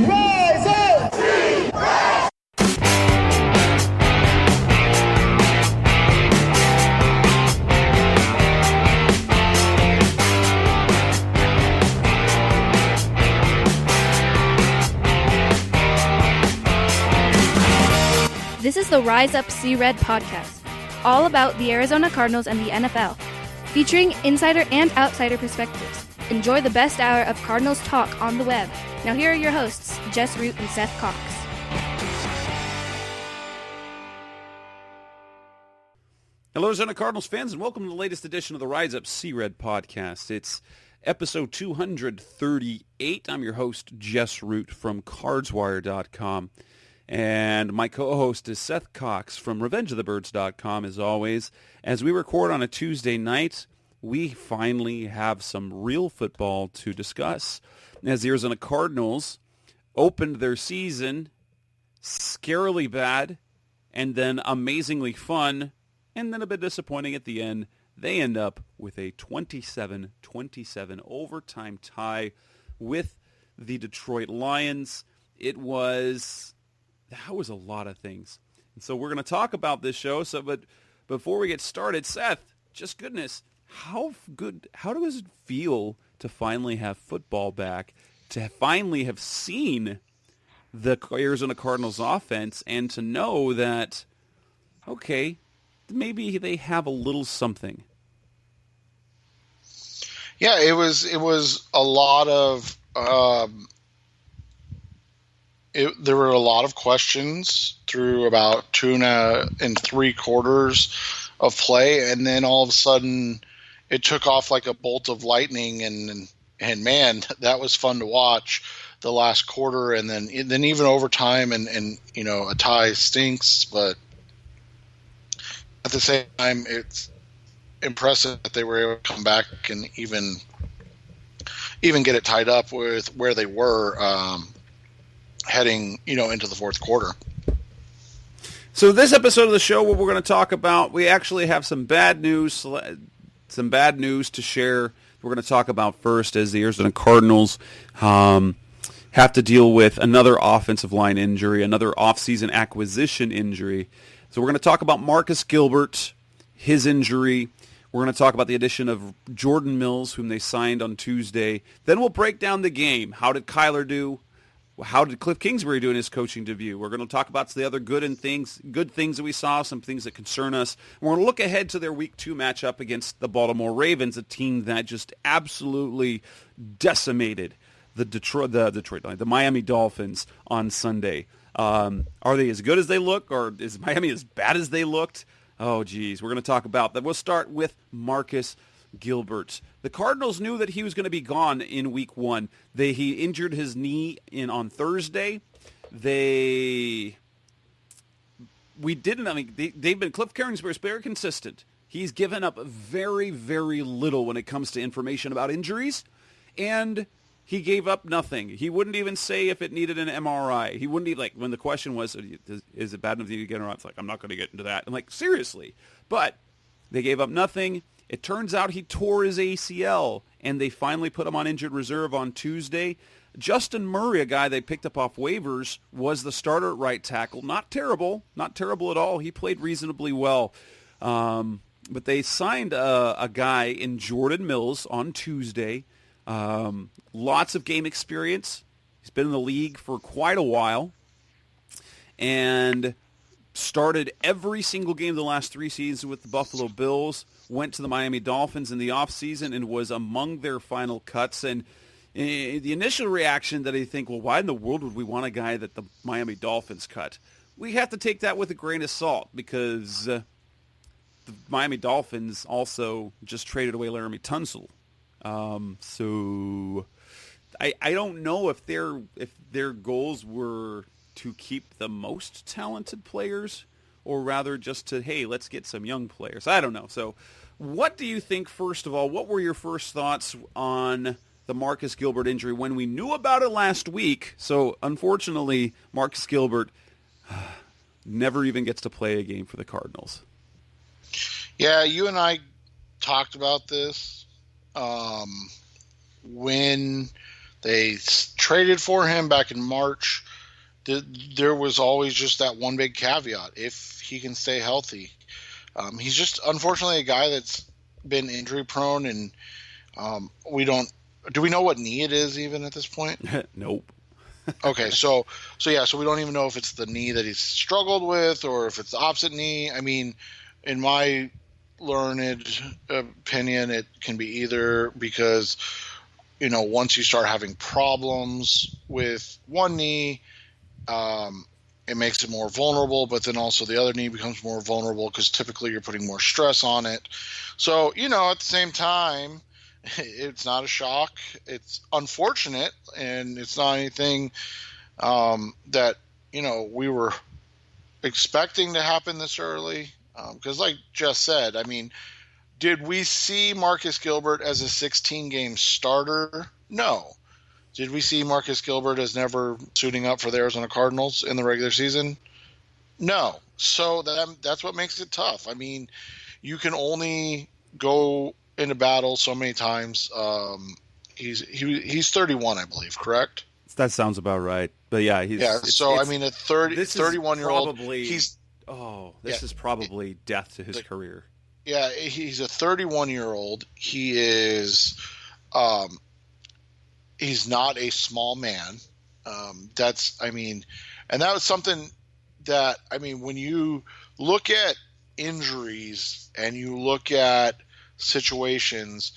Rise up! This is the Rise Up See Red podcast, all about the Arizona Cardinals and the NFL, featuring insider and outsider perspectives. Enjoy the best hour of Cardinals talk on the web. Now here are your hosts, Jess Root and Seth Cox. Hello, Arizona Cardinals fans, and welcome to the latest edition of the Rise Up See Red podcast. It's episode 238. I'm your host, Jess Root from cardswire.com. And my co-host is Seth Cox from revengeofthebirds.com, as always. As we record on a Tuesday night, we finally have some real football to discuss. As the Arizona Cardinals opened their season scarily bad and then amazingly fun and then a bit disappointing at the end, they end up with a 27-27 overtime tie with the Detroit Lions. That was a lot of things. And so we're going to talk about this show. But before we get started, Seth, just goodness, how does it feel to finally have football back, to finally have seen the Arizona Cardinals offense, and to know that, okay, maybe they have a little something? Yeah, it was a lot of there were a lot of questions through about 2 3/4 of play, and then all of a sudden it took off like a bolt of lightning, and man, that was fun to watch the last quarter, and then even overtime, and you know, a tie stinks, but at the same time it's impressive that they were able to come back and even get it tied up with where they were heading, into the fourth quarter. So this episode of the show, what we're going to talk about, we actually have some bad news to share. We're going to talk about first, as the Arizona Cardinals have to deal with another offensive line injury, another offseason acquisition injury. So we're going to talk about Marcus Gilbert, his injury. We're going to talk about the addition of Jordan Mills, whom they signed on Tuesday. Then we'll break down the game. How did Kyler do? How did Cliff Kingsbury do in his coaching debut? We're going to talk about the other good things that we saw, some things that concern us. We're going to look ahead to their Week 2 matchup against the Baltimore Ravens, a team that just absolutely decimated the Miami Dolphins on Sunday. Are they as good as they look, or is Miami as bad as they looked? Oh, geez. We're going to talk about that. We'll start with Marcus Gilbert. The Cardinals knew that he was going to be gone in Week 1. He injured his knee on Thursday. Cliff Kingsbury is very consistent. He's given up very, very little when it comes to information about injuries, and he gave up nothing. He wouldn't even say if it needed an MRI. He wouldn't even, when the question was, is it bad enough that you get an MRI? It's like, I'm not going to get into that. I'm like, seriously. But they gave up nothing. It turns out he tore his ACL, and they finally put him on injured reserve on Tuesday. Justin Murray, a guy they picked up off waivers, was the starter at right tackle. Not terrible at all. He played reasonably well. But they signed a guy in Jordan Mills on Tuesday. Lots of game experience. He's been in the league for quite a while, and started every single game of the last 3 seasons with the Buffalo Bills, went to the Miami Dolphins in the offseason and was among their final cuts. And the initial reaction that I think, well, why in the world would we want a guy that the Miami Dolphins cut? We have to take that with a grain of salt, because the Miami Dolphins also just traded away Laramie Tunsil. So I don't know if their goals were to keep the most talented players, or rather just to, hey, let's get some young players. I don't know. So what do you think, first of all? What were your first thoughts on the Marcus Gilbert injury when we knew about it last week? So unfortunately, Marcus Gilbert never even gets to play a game for the Cardinals. Yeah, you and I talked about this when They traded for him back in March. There was always just that one big caveat: if he can stay healthy. He's just unfortunately a guy that's been injury prone, and we don't. Do we know what knee it is even at this point? Nope. Okay, so we don't even know if it's the knee that he's struggled with or if it's the opposite knee. I mean, in my learned opinion, it can be either, because once you start having problems with one knee, it makes it more vulnerable, but then also the other knee becomes more vulnerable because typically you're putting more stress on it. So, at the same time, it's not a shock. It's unfortunate, and it's not anything that, we were expecting to happen this early. Because like Jess said, I mean, did we see Marcus Gilbert as a 16-game starter? No. Did we see Marcus Gilbert as never suiting up for the Arizona Cardinals in the regular season? No. So that's what makes it tough. I mean, you can only go into battle so many times. He's 31, I believe, correct? That sounds about right. But yeah, I mean, a 31-year-old. This is probably death to his career. Yeah, he's a 31-year-old. He is, he's not a small man. And that was something that, when you look at injuries and you look at situations,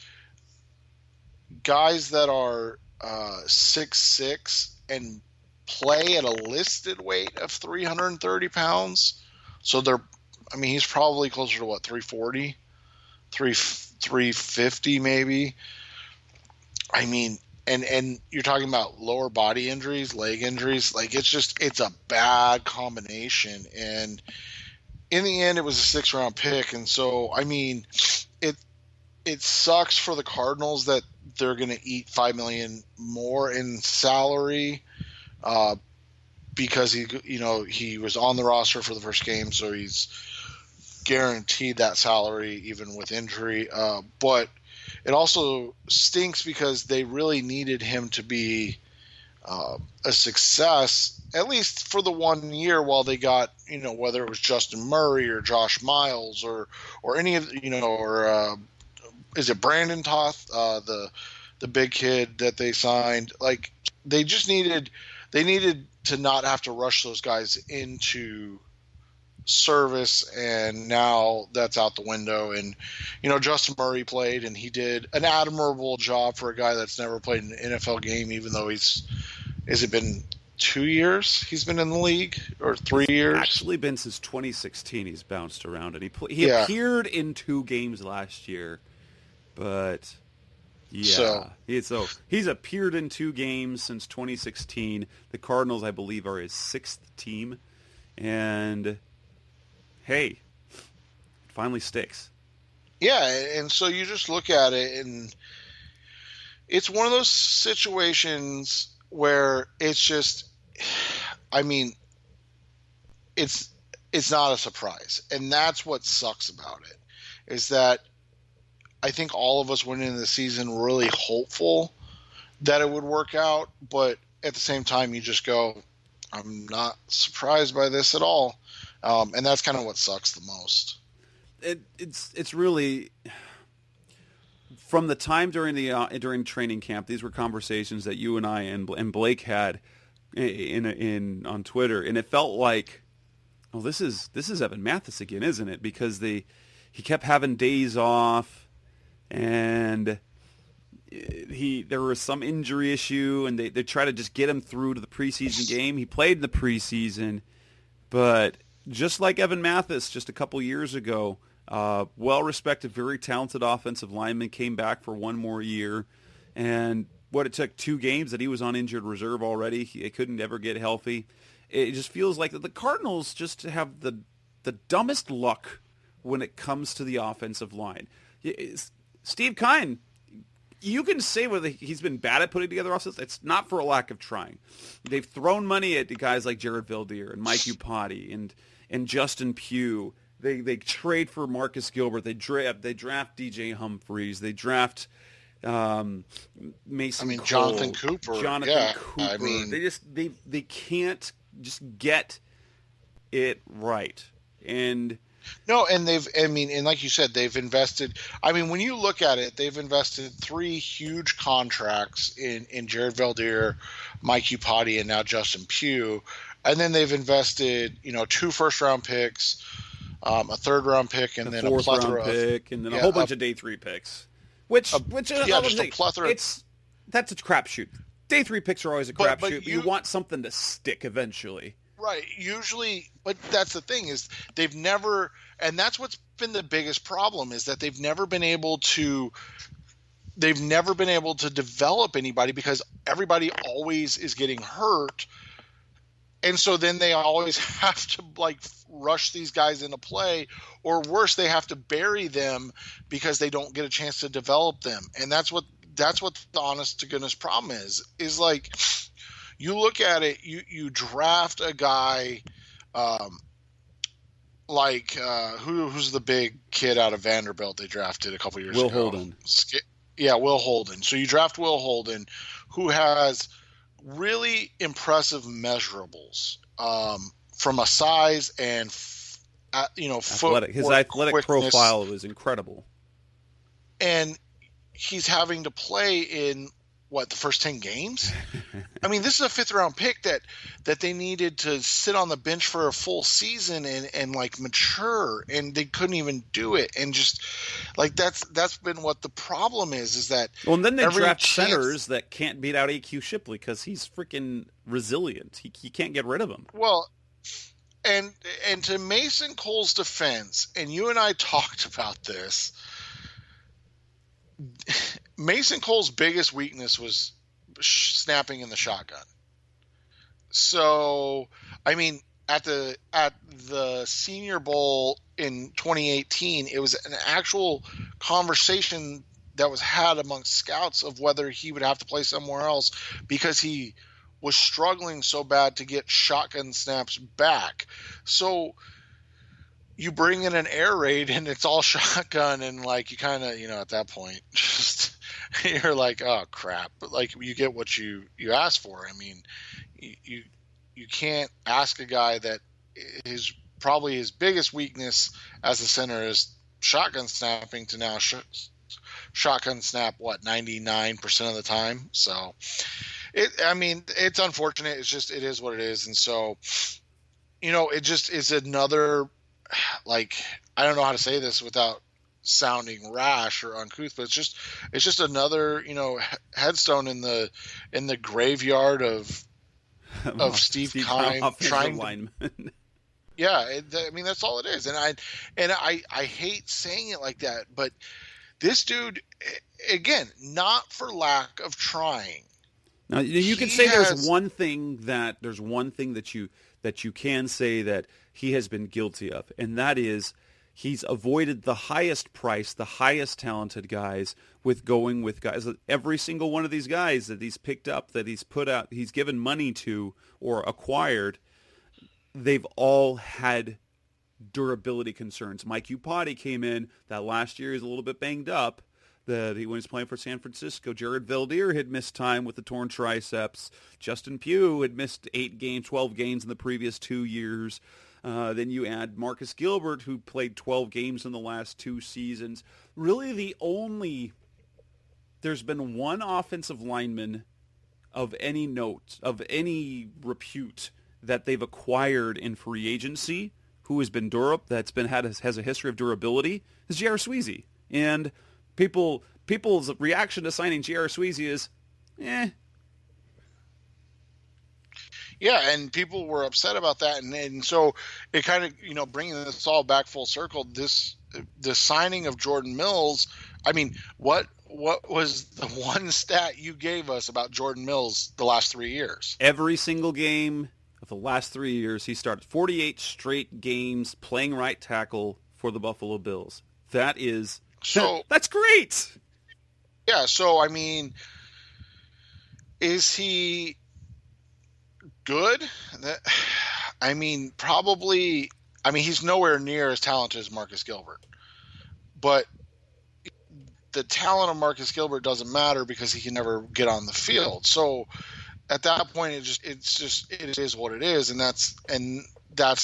guys that are 6'6" and play at a listed weight of 330 pounds. So he's probably closer to 340, 350 maybe. I mean, and you're talking about lower body injuries, leg injuries. Like, it's a bad combination. And in the end, it was a 6th-round pick. And so, I mean, it sucks for the Cardinals that they're going to eat $5 million more in salary, because he was on the roster for the first game, so he's guaranteed that salary even with injury. But it also stinks because they really needed him to be a success, at least for the 1 year while they got, whether it was Justin Murray or Josh Miles or any of, or is it Brandon Toth, the big kid that they signed? Like, they needed to not have to rush those guys into service, and now that's out the window. And Justin Murray played, and he did an admirable job for a guy that's never played an NFL game, even though has it been 2 years he's been in the league, or 3 years? Actually been since 2016. He's bounced around, and he appeared in 2 games last year, but he's appeared in 2 games since 2016. The Cardinals, I believe, are his 6th team, and hey, it finally sticks. Yeah, and so you just look at it, and it's one of those situations where it's just, it's not a surprise, and that's what sucks about it, is that I think all of us went into the season really hopeful that it would work out, but at the same time, you just go, I'm not surprised by this at all. And that's kind of what sucks the most. It's really, from the time during training camp, these were conversations that you and I and Blake had on Twitter, and it felt like, oh, this is Evan Mathis again, isn't it? Because he kept having days off. And there was some injury issue, and they tried to just get him through to the preseason game. He played in the preseason, but just like Evan Mathis just a couple years ago, well-respected, very talented offensive lineman, came back for 1 more year. And it took 2 games that he was on injured reserve already. He couldn't ever get healthy. It just feels like the Cardinals just have the dumbest luck when it comes to the offensive line. Steve Kine, you can say whether he's been bad at putting together offense. It's not for a lack of trying. They've thrown money at guys like Jared Veldheer and Mike Upati and Justin Pugh. They trade for Marcus Gilbert. They draft DJ Humphries. They draft Mason Cole, Jonathan Cooper. Cooper. I mean, they can't just get it right. And no, and and like you said, they've invested. I mean, when you look at it, they've invested 3 huge contracts in Jared Veldheer, Mike Upati, and now Justin Pugh. And then they've invested, 2 first-round picks, a 3rd-round pick, and then a plethora pick, and then a whole bunch of day 3 picks. Which just a plethora. That's a crapshoot. Day 3 picks are always a crapshoot, but you want something to stick eventually. Right, usually, but that's the thing is they've never, and that's what's been the biggest problem is that they've never been able to develop anybody because everybody always is getting hurt, and so then they always have to rush these guys into play, or worse, they have to bury them because they don't get a chance to develop them, and that's what the honest to goodness problem is you look at it, you draft a guy who's the big kid out of Vanderbilt they drafted a couple years ago? Will Holden. Yeah, Will Holden. So you draft Will Holden, who has really impressive measurables from a size and footwork, his athletic quickness. profile is incredible. And he's having to play in the first 10 games? I mean, this is a 5th-round pick that they needed to sit on the bench for a full season and mature, and they couldn't even do it. And just that's been what the problem is that. Well, and then they draft centers that can't beat out AQ Shipley because he's freaking resilient. He can't get rid of him. Well, and to Mason Cole's defense, and you and I talked about this. Mason Cole's biggest weakness was snapping in the shotgun. So, I mean, at the Senior Bowl in 2018, it was an actual conversation that was had amongst scouts of whether he would have to play somewhere else because he was struggling so bad to get shotgun snaps back. So you bring in an air raid and it's all shotgun, and you kind of, at that point, just you're like, oh crap. But you get what you ask for. I mean, you can't ask a guy that probably his biggest weakness as a center is shotgun snapping to now shotgun snap 99% of the time. So it's unfortunate. It is what it is. And so, it just is another, I don't know how to say this without sounding rash or uncouth, but it's just another, headstone in the graveyard of Steve Keim trying to, yeah. That's all it is. And I hate saying it like that, but this dude, again, not for lack of trying. Now you can say there's one thing that you can say that he has been guilty of, and that is he's avoided the highest price, the highest talented guys with going with guys. Every single one of these guys that he's picked up, that he's put out, he's given money to or acquired, they've all had durability concerns. Mike Upati came in that last year. He's a little bit banged up. When he was playing for San Francisco, Jared Veldheer had missed time with the torn triceps. Justin Pugh had missed 12 games in the previous 2 years. Then you add Marcus Gilbert, who played 12 games in the last 2 seasons. Really there's been one offensive lineman of any note, of any repute, that they've acquired in free agency who has been durable, has a history of durability, is J.R. Sweezy. And people's reaction to signing J.R. Sweezy is, eh. Yeah, and people were upset about that, and so it kind of, bringing this all back full circle, the signing of Jordan Mills, I mean, what was the one stat you gave us about Jordan Mills the last 3 years? Every single game of the last 3 years, he started 48 straight games playing right tackle for the Buffalo Bills. That's great. Yeah, so I mean, is he good? I mean, probably. I mean, he's nowhere near as talented as Marcus Gilbert, but the talent of Marcus Gilbert doesn't matter because he can never get on the field. So at that point, it is what it is, and that's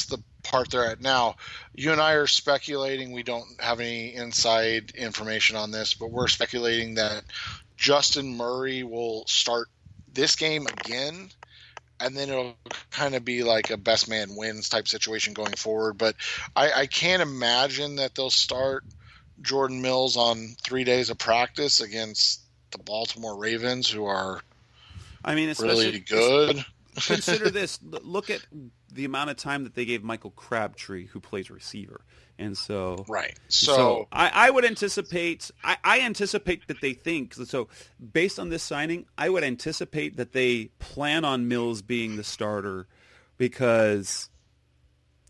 the part they're at now. You and I are speculating. We don't have any inside information on this, but we're speculating that Justin Murray will start this game again, and then it'll kind of be like a best man wins type situation going forward. But I can't imagine that they'll start Jordan Mills on 3 days of practice against the Baltimore Ravens, who are really good. Consider this. Look at the amount of time that they gave Michael Crabtree, who plays receiver. And so, right. So I would anticipate. I anticipate that they think so. Based on this signing, I would anticipate that they plan on Mills being the starter, because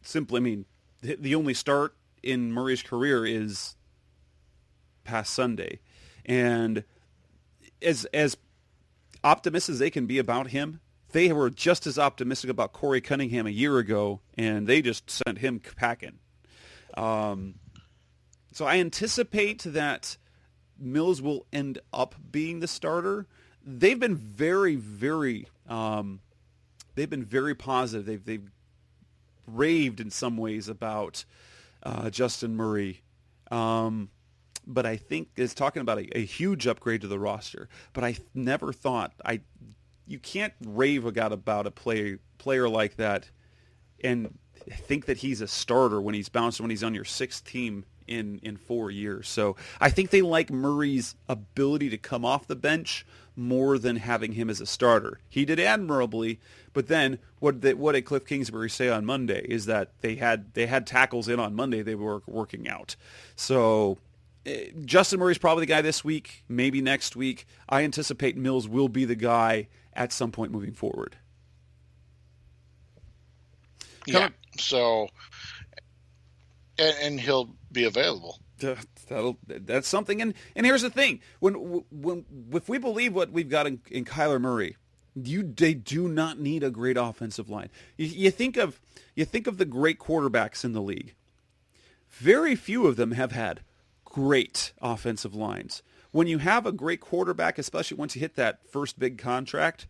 simply, I mean, the only start in Murray's career is past Sunday, and as optimistic as they can be about him, they were just as optimistic about Corey Cunningham a year ago, and they just sent him packing. So I anticipate that Mills will end up being the starter. They've been very, very, positive. They've raved in some ways about Justin Murray. But I think it's talking about a huge upgrade to the roster. But I never thought you can't rave about a player like that and think that he's a starter when he's on your sixth team in 4 years. So I think they like Murray's ability to come off the bench more than having him as a starter. He did admirably, but then what did Cliff Kingsbury say on Monday is that they had tackles in on Monday they were working out. So Justin Murray's probably the guy this week, maybe next week. I anticipate Mills will be the guy at some point moving forward. Yeah. So, and he'll be available. That's something. And here's the thing: when if we believe what we've got in Kyler Murray, they do not need a great offensive line. You think of the great quarterbacks in the league. Very few of them have had great offensive lines. When you have a great quarterback, especially once you hit that first big contract,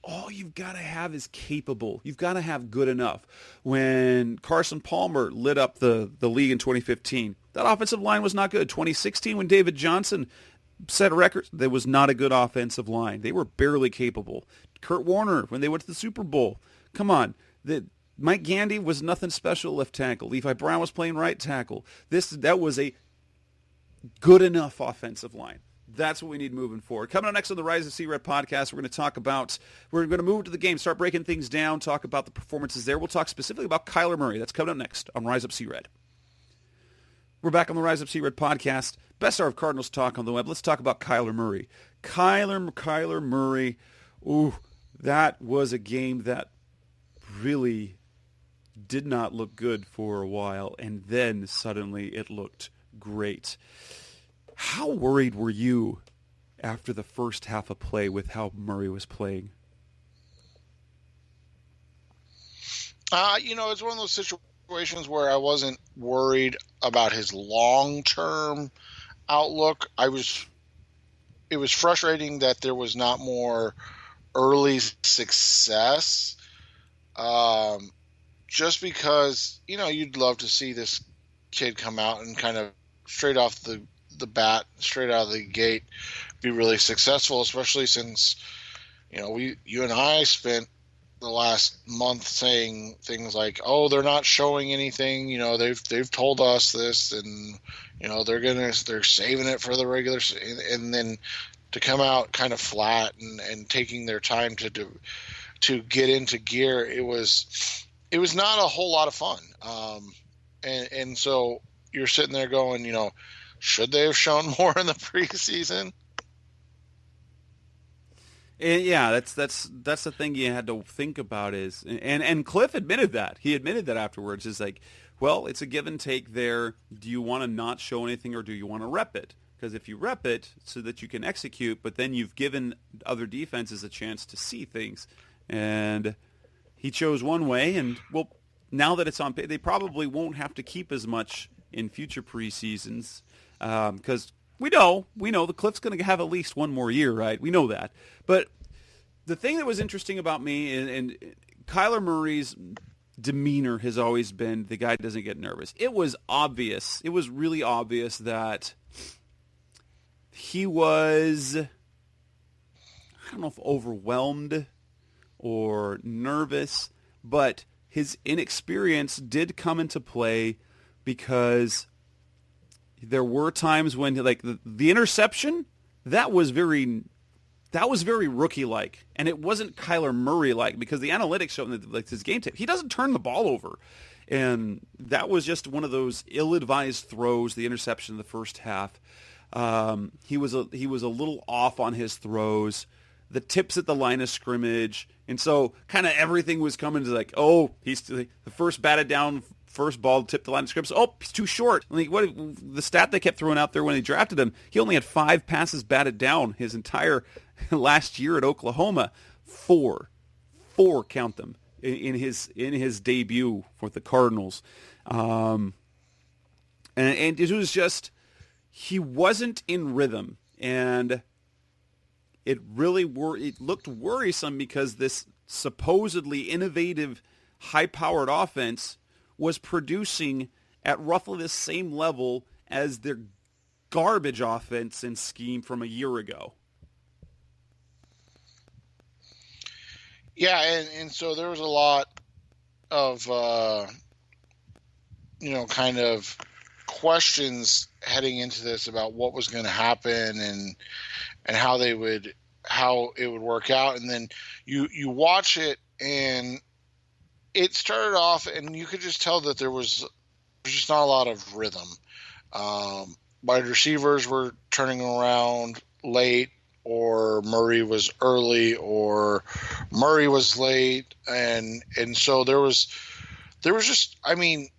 all you've got to have is capable. You've got to have good enough. When Carson Palmer lit up the league in 2015, that offensive line was not good. 2016, when David Johnson set records, there was not a good offensive line. They were barely capable. Kurt Warner, when they went to the Super Bowl, come on. Mike Gandy was nothing special left tackle. Levi Brown was playing right tackle. That was a good enough offensive line. That's what we need moving forward. Coming up next on the Rise of C-Red podcast, we're going to move to the game, start breaking things down, talk about the performances there. We'll talk specifically about Kyler Murray. That's coming up next on Rise Up C-Red. We're back on the Rise Up C-Red podcast. Best hour of Cardinals talk on the web. Let's talk about Kyler Murray. Kyler Murray. Ooh, that was a game that really did not look good for a while, and then suddenly it looked great. How worried were you after the first half of play with how Murray was playing? It's one of those situations where I wasn't worried about his long-term outlook. It was frustrating that there was not more early success. Just because, you'd love to see this kid come out and kind of straight off the bat, straight out of the gate, be really successful, especially since, you and I spent the last month saying things like, oh, they're not showing anything, they've told us this, and, they're saving it for the regular, and then to come out kind of flat and taking their time to get into gear, it was not a whole lot of fun. And so you're sitting there going, should they have shown more in the preseason? And yeah, that's the thing you had to think about is, and Cliff admitted that. He admitted that afterwards. Is like, well, it's a give and take there. Do you want to not show anything, or do you want to rep it? Because if you rep it so that you can execute, but then you've given other defenses a chance to see things. And he chose one way, and well, now that it's on, they probably won't have to keep as much in future preseasons, because We know the Cliff's going to have at least one more year, right? We know that. But the thing that was interesting about me and Kyler Murray's demeanor has always been the guy doesn't get nervous. It was obvious. It was really obvious that he was, I don't know if overwhelmed or nervous, but his inexperience did come into play because there were times when, like, the interception, that was very rookie-like, and it wasn't Kyler Murray-like because the analytics show like his game tape. He doesn't turn the ball over, and that was just one of those ill-advised throws. The interception in the first half, he was a little off on his throws, the tips at the line of scrimmage, and so kind of everything was coming to like, oh, he's the first batted down. First ball tipped the line of scrimmage. Oh, he's too short. Like, what the stat they kept throwing out there when they drafted him? He only had 5 passes batted down his entire last year at Oklahoma. 4, count them, in his debut for the Cardinals. And it was just, he wasn't in rhythm, and it looked worrisome because this supposedly innovative, high-powered offense was producing at roughly the same level as their garbage offense and scheme from a year ago. Yeah, and so there was a lot of, kind of questions heading into this about what was going to happen and how it would work out. And then you watch it, and it started off, and you could just tell that there's just not a lot of rhythm. Wide receivers were turning around late, or Murray was early, or Murray was late, and so there was just, I mean,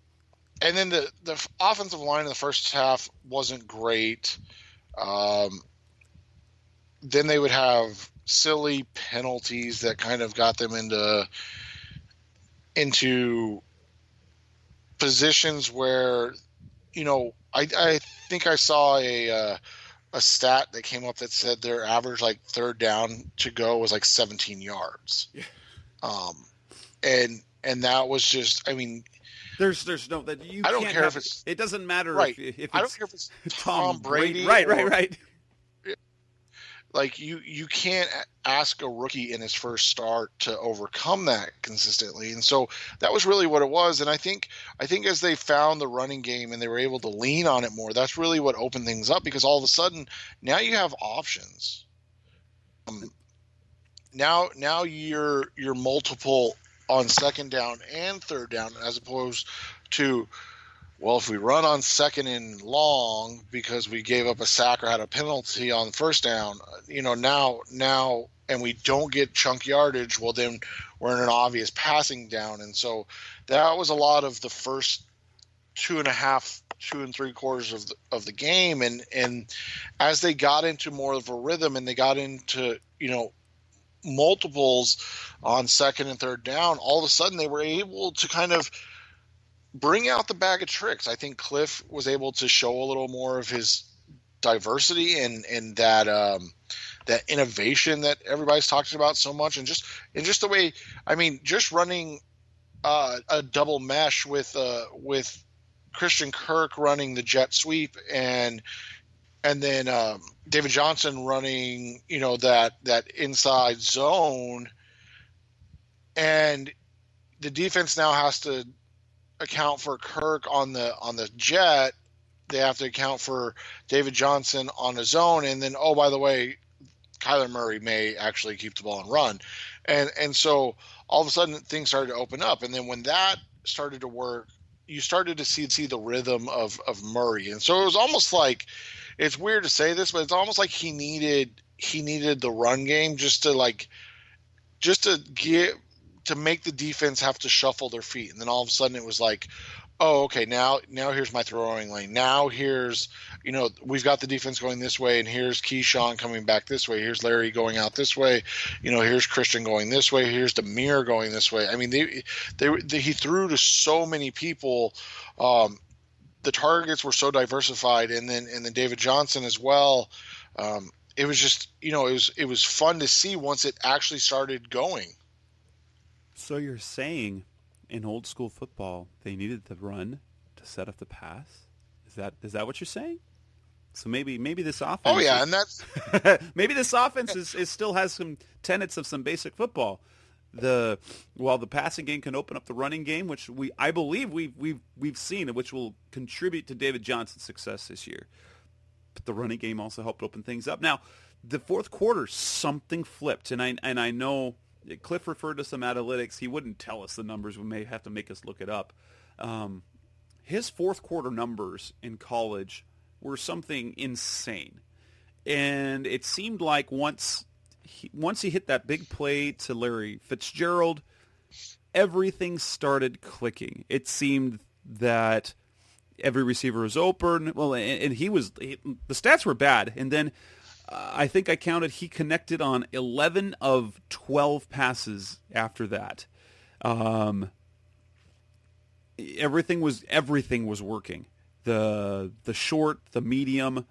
and then the offensive line in the first half wasn't great. Then they would have silly penalties that kind of got them into positions where, I think I saw a stat that came up that said their average like third down to go was like 17 yards. Yeah. And that was just, I mean, there's no that you. I don't can't care have, if it's it doesn't matter right. if it's I don't care if it's Tom Brady. Right. Like you can't ask a rookie in his first start to overcome that consistently, and so that was really what it was. And I think as they found the running game and they were able to lean on it more, that's really what opened things up, because all of a sudden now you have options. Now you're multiple on second down and third down, as opposed to, well, if we run on second and long because we gave up a sack or had a penalty on first down, now, and we don't get chunk yardage, well, then we're in an obvious passing down. And so that was a lot of the first 2 3 quarters of the game. And as they got into more of a rhythm and they got into, multiples on second and third down, all of a sudden they were able to kind of bring out the bag of tricks. I think Cliff was able to show a little more of his diversity and that innovation that everybody's talking about so much, and just the way, I mean, just running a double mesh with Christian Kirk running the jet sweep and then David Johnson running, that inside zone, and the defense now has to account for Kirk on the jet. They have to account for David Johnson on his own, and then, oh, by the way, Kyler Murray may actually keep the ball and run, and so all of a sudden things started to open up. And then when that started to work, you started to see the rhythm of Murray, and so it was almost like, it's weird to say this, but it's almost like he needed the run game just to make the defense have to shuffle their feet. And then all of a sudden it was like, oh, okay, now here's my throwing lane. Now here's, we've got the defense going this way, and here's Keyshawn coming back this way. Here's Larry going out this way. Here's Christian going this way. Here's Demir going this way. I mean, he threw to so many people the targets were so diversified, and then David Johnson as well. It was just, it was fun to see once it actually started going. So you're saying in old school football they needed the run to set up the pass? Is that what you're saying? So maybe this offense. Oh yeah, and that's maybe this offense is still has some tenets of some basic football. While the passing game can open up the running game, which I believe we've seen, which will contribute to David Johnson's success this year. But the running game also helped open things up. Now, the fourth quarter, something flipped, and I know Cliff referred to some analytics. He wouldn't tell us the numbers. We may have to make us look it up. His fourth quarter numbers in college were something insane, and it seemed like once he hit that big play to Larry Fitzgerald, everything started clicking. It seemed that every receiver was open. Well, and the stats were bad. And then I think I counted he connected on 11 of 12 passes after that. Everything was working. The short, the medium,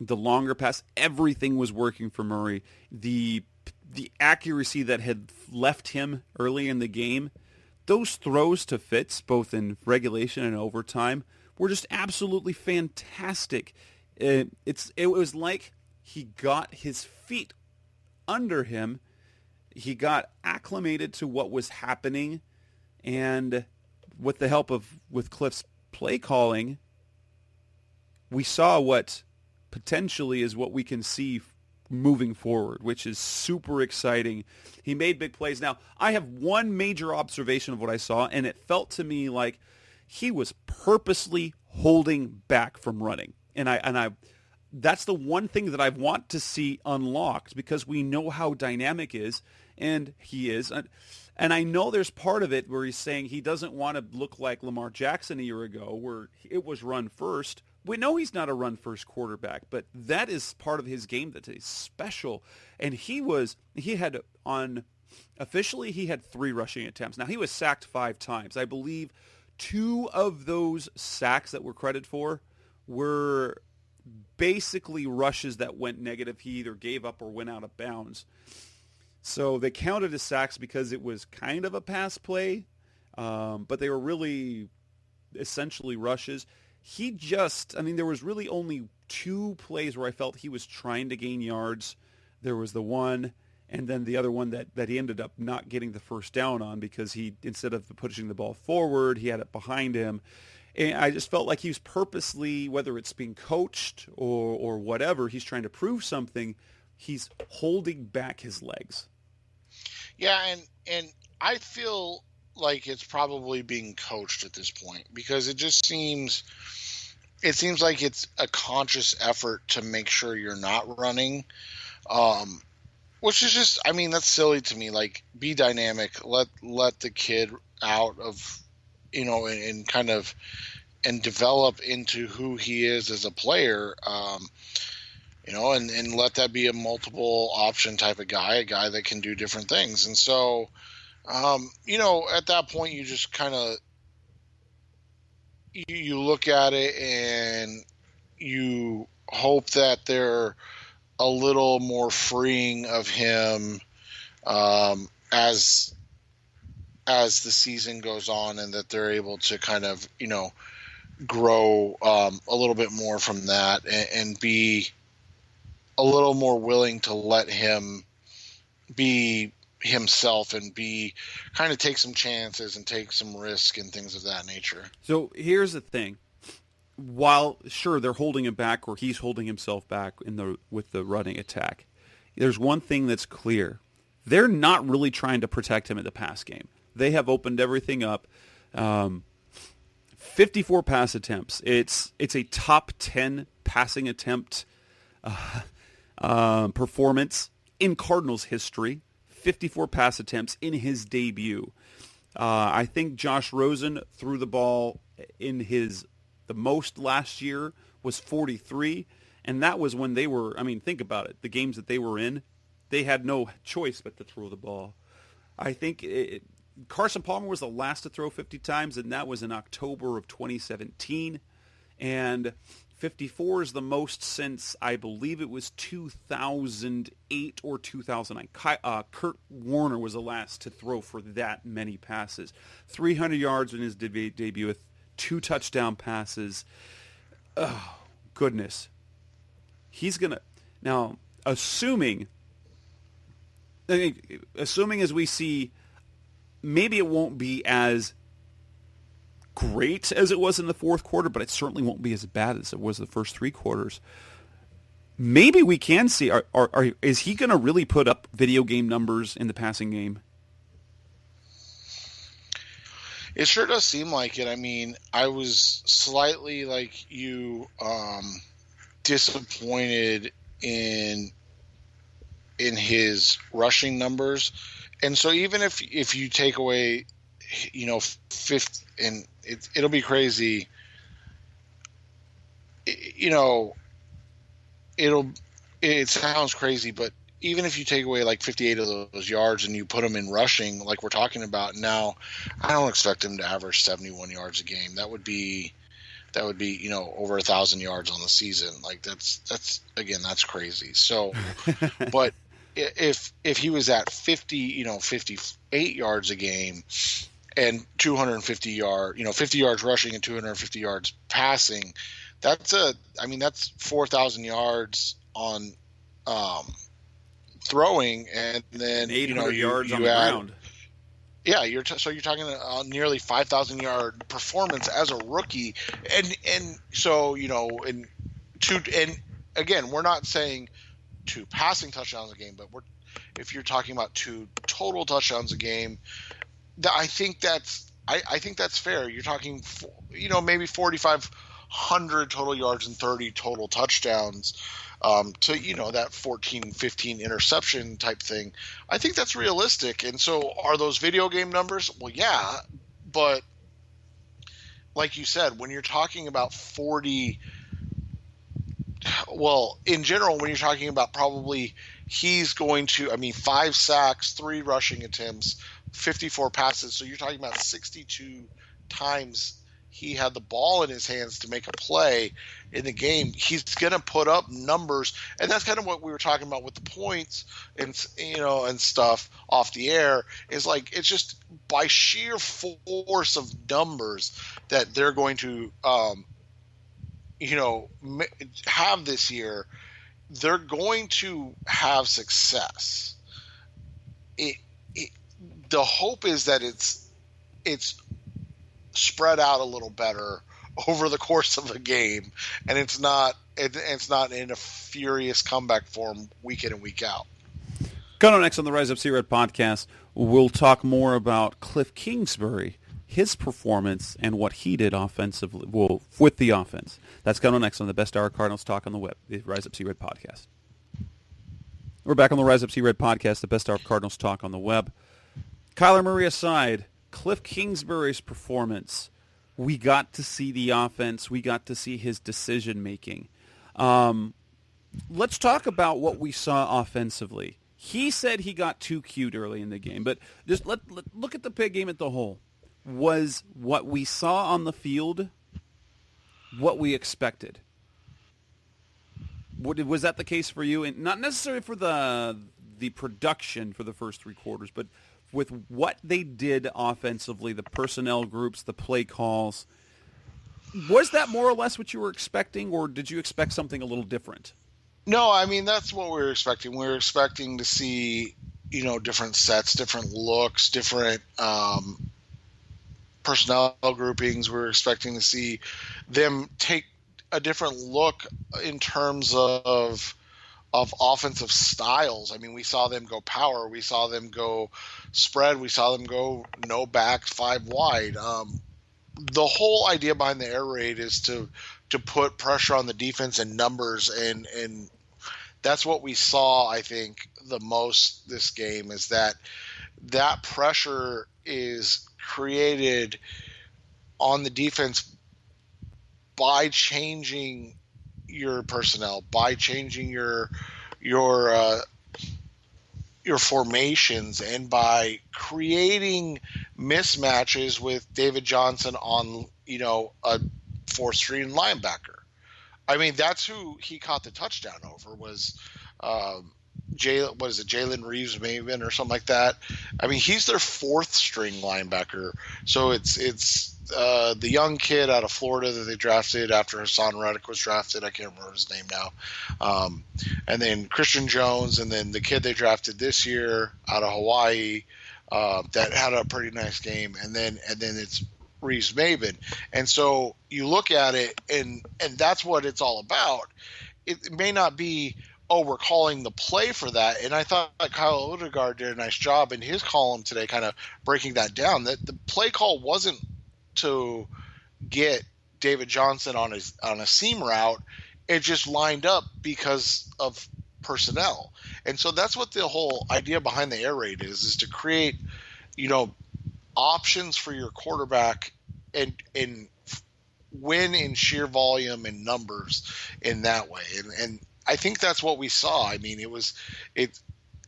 the longer pass, everything was working for Murray. The accuracy that had left him early in the game, those throws to Fitz, both in regulation and overtime, were just absolutely fantastic. It was like he got his feet under him. He got acclimated to what was happening, and with the help with Cliff's play calling, we saw what potentially is what we can see moving forward, which is super exciting. He made big plays. Now, I have one major observation of what I saw, and it felt to me like he was purposely holding back from running. And I that's the one thing that I want to see unlocked, because we know how dynamic he is. And I know there's part of it where he's saying he doesn't want to look like Lamar Jackson a year ago, where it was run first. We know he's not a run-first quarterback, but that is part of his game that is special. And officially he had 3 rushing attempts. Now, he was sacked 5 times. I believe 2 of those sacks that were credited for were basically rushes that went negative. He either gave up or went out of bounds. So they counted as sacks because it was kind of a pass play, but they were really essentially rushes. There was really only 2 plays where I felt he was trying to gain yards. There was the one, and then the other one that he ended up not getting the first down on, because instead of pushing the ball forward, he had it behind him. And I just felt like he was purposely, whether it's being coached or whatever, he's trying to prove something, he's holding back his legs. Yeah, and I feel like it's probably being coached at this point, because it seems like it's a conscious effort to make sure you're not running, which is just, that's silly to me. Like, be dynamic, let the kid out of, and kind of, and develop into who he is as a player, and let that be a multiple option type of guy, a guy that can do different things. And so, at that point, you just kind of, you look at it and you hope that they're a little more freeing of him as the season goes on, and that they're able to kind of, grow a little bit more from that, and be a little more willing to let him be himself and be kind of take some chances and take some risk and things of that nature. So here's the thing. While sure they're holding him back, or he's holding himself back with the running attack, there's one thing that's clear. They're not really trying to protect him in the pass game. They have opened everything up. 54 pass attempts. It's a top 10 passing attempt performance in Cardinals history. 54 pass attempts in his debut. I think Josh Rosen threw the ball in the most last year was 43, and that was when they were, think about it, the games that they were in, they had no choice but to throw the ball. I think Carson Palmer was the last to throw 50 times, and that was in October of 2017. And 54 is the most since, I believe it was 2008 or 2009. Kurt Warner was the last to throw for that many passes. 300 yards in his debut with 2 touchdown passes. Oh, goodness. He's going to... Now, assuming as we see, maybe it won't be as great as it was in the fourth quarter, but it certainly won't be as bad as it was the first 3 quarters. Maybe we can see, is he going to really put up video game numbers in the passing game? It sure does seem like it. I mean, I was slightly like you, disappointed in his rushing numbers. And so even if you take away, fifth, and it'll be crazy, it sounds crazy, but even if you take away like 58 of those yards and you put them in rushing, like we're talking about now, I don't expect him to average 71 yards a game. That would be, over 1,000 yards on the season. Like that's crazy. So, but if he was at 58 yards a game and 250 50 yards rushing and 250 yards passing, that's 4,000 yards on, throwing, and then 800 yards you on the add, ground. Yeah, you're talking nearly 5,000 yard performance as a rookie, and so and again, we're not saying 2 passing touchdowns a game, but if you're talking about 2 total touchdowns a game, I think that's fair. You're talking maybe 4,500 total yards and 30 total touchdowns. To that 14-15 interception type thing. I think that's realistic. And so are those video game numbers? Well, yeah, but like you said, when you're talking about 40, well, in general, when you're talking about probably he's going to, 5 sacks, 3 rushing attempts, 54 passes. So you're talking about 62 times he had the ball in his hands to make a play in the game. He's going to put up numbers, and that's kind of what we were talking about with the points and stuff off the air. Is like it's just by sheer force of numbers that they're going to have this year. They're going to have success. The hope is that it's spread out a little better over the course of a game, and it's not in a furious comeback form week in and week out. Coming up next on the Rise Up See Red podcast, we'll talk more about Cliff Kingsbury, his performance, and what he did offensively, with the offense. That's coming up next on the Best Hour Cardinals Talk on the Web, the Rise Up See Red podcast. We're back on the Rise Up See Red podcast, the Best Hour Cardinals Talk on the Web. Kyler Murray aside, Cliff Kingsbury's performance, we got to see the offense. We got to see his decision-making. Let's talk about what we saw offensively. He said he got too cute early in the game, but just let look at the big game at the whole. Was what we saw on the field what we expected? Was that the case for you? And not necessarily for the production for the first 3 quarters, but with what they did offensively, the personnel groups, the play calls, was that more or less what you were expecting, or did you expect something a little different? No, that's what we were expecting. We were expecting to see, different sets, different looks, different personnel groupings. We were expecting to see them take a different look in terms of offensive styles. We saw them go power. We saw them go spread. We saw them go no back, 5 wide. The whole idea behind the air raid is to put pressure on the defense and numbers, and that's what we saw, I think, the most this game, is that pressure is created on the defense by changing your personnel, by changing your formations, and by creating mismatches with David Johnson on a fourth string linebacker. I mean, that's who he caught the touchdown over was Jalen Reeves Maven or something like that. I mean, he's their fourth string linebacker. So it's the young kid out of Florida that they drafted after Hassan Reddick was drafted. I can't remember his name now. And then Christian Jones, and then the kid they drafted this year out of Hawaii that had a pretty nice game. And then it's Reeves Maven. And so you look at it, and that's what it's all about. It may not be, we're calling the play for that. And I thought Kyle Odegaard did a nice job in his column today kind of breaking that down, that the play call wasn't to get David Johnson on a seam route. It just lined up because of personnel. And so that's what the whole idea behind the air raid is to create, options for your quarterback and win in sheer volume and numbers in that way. And I think that's what we saw. I mean,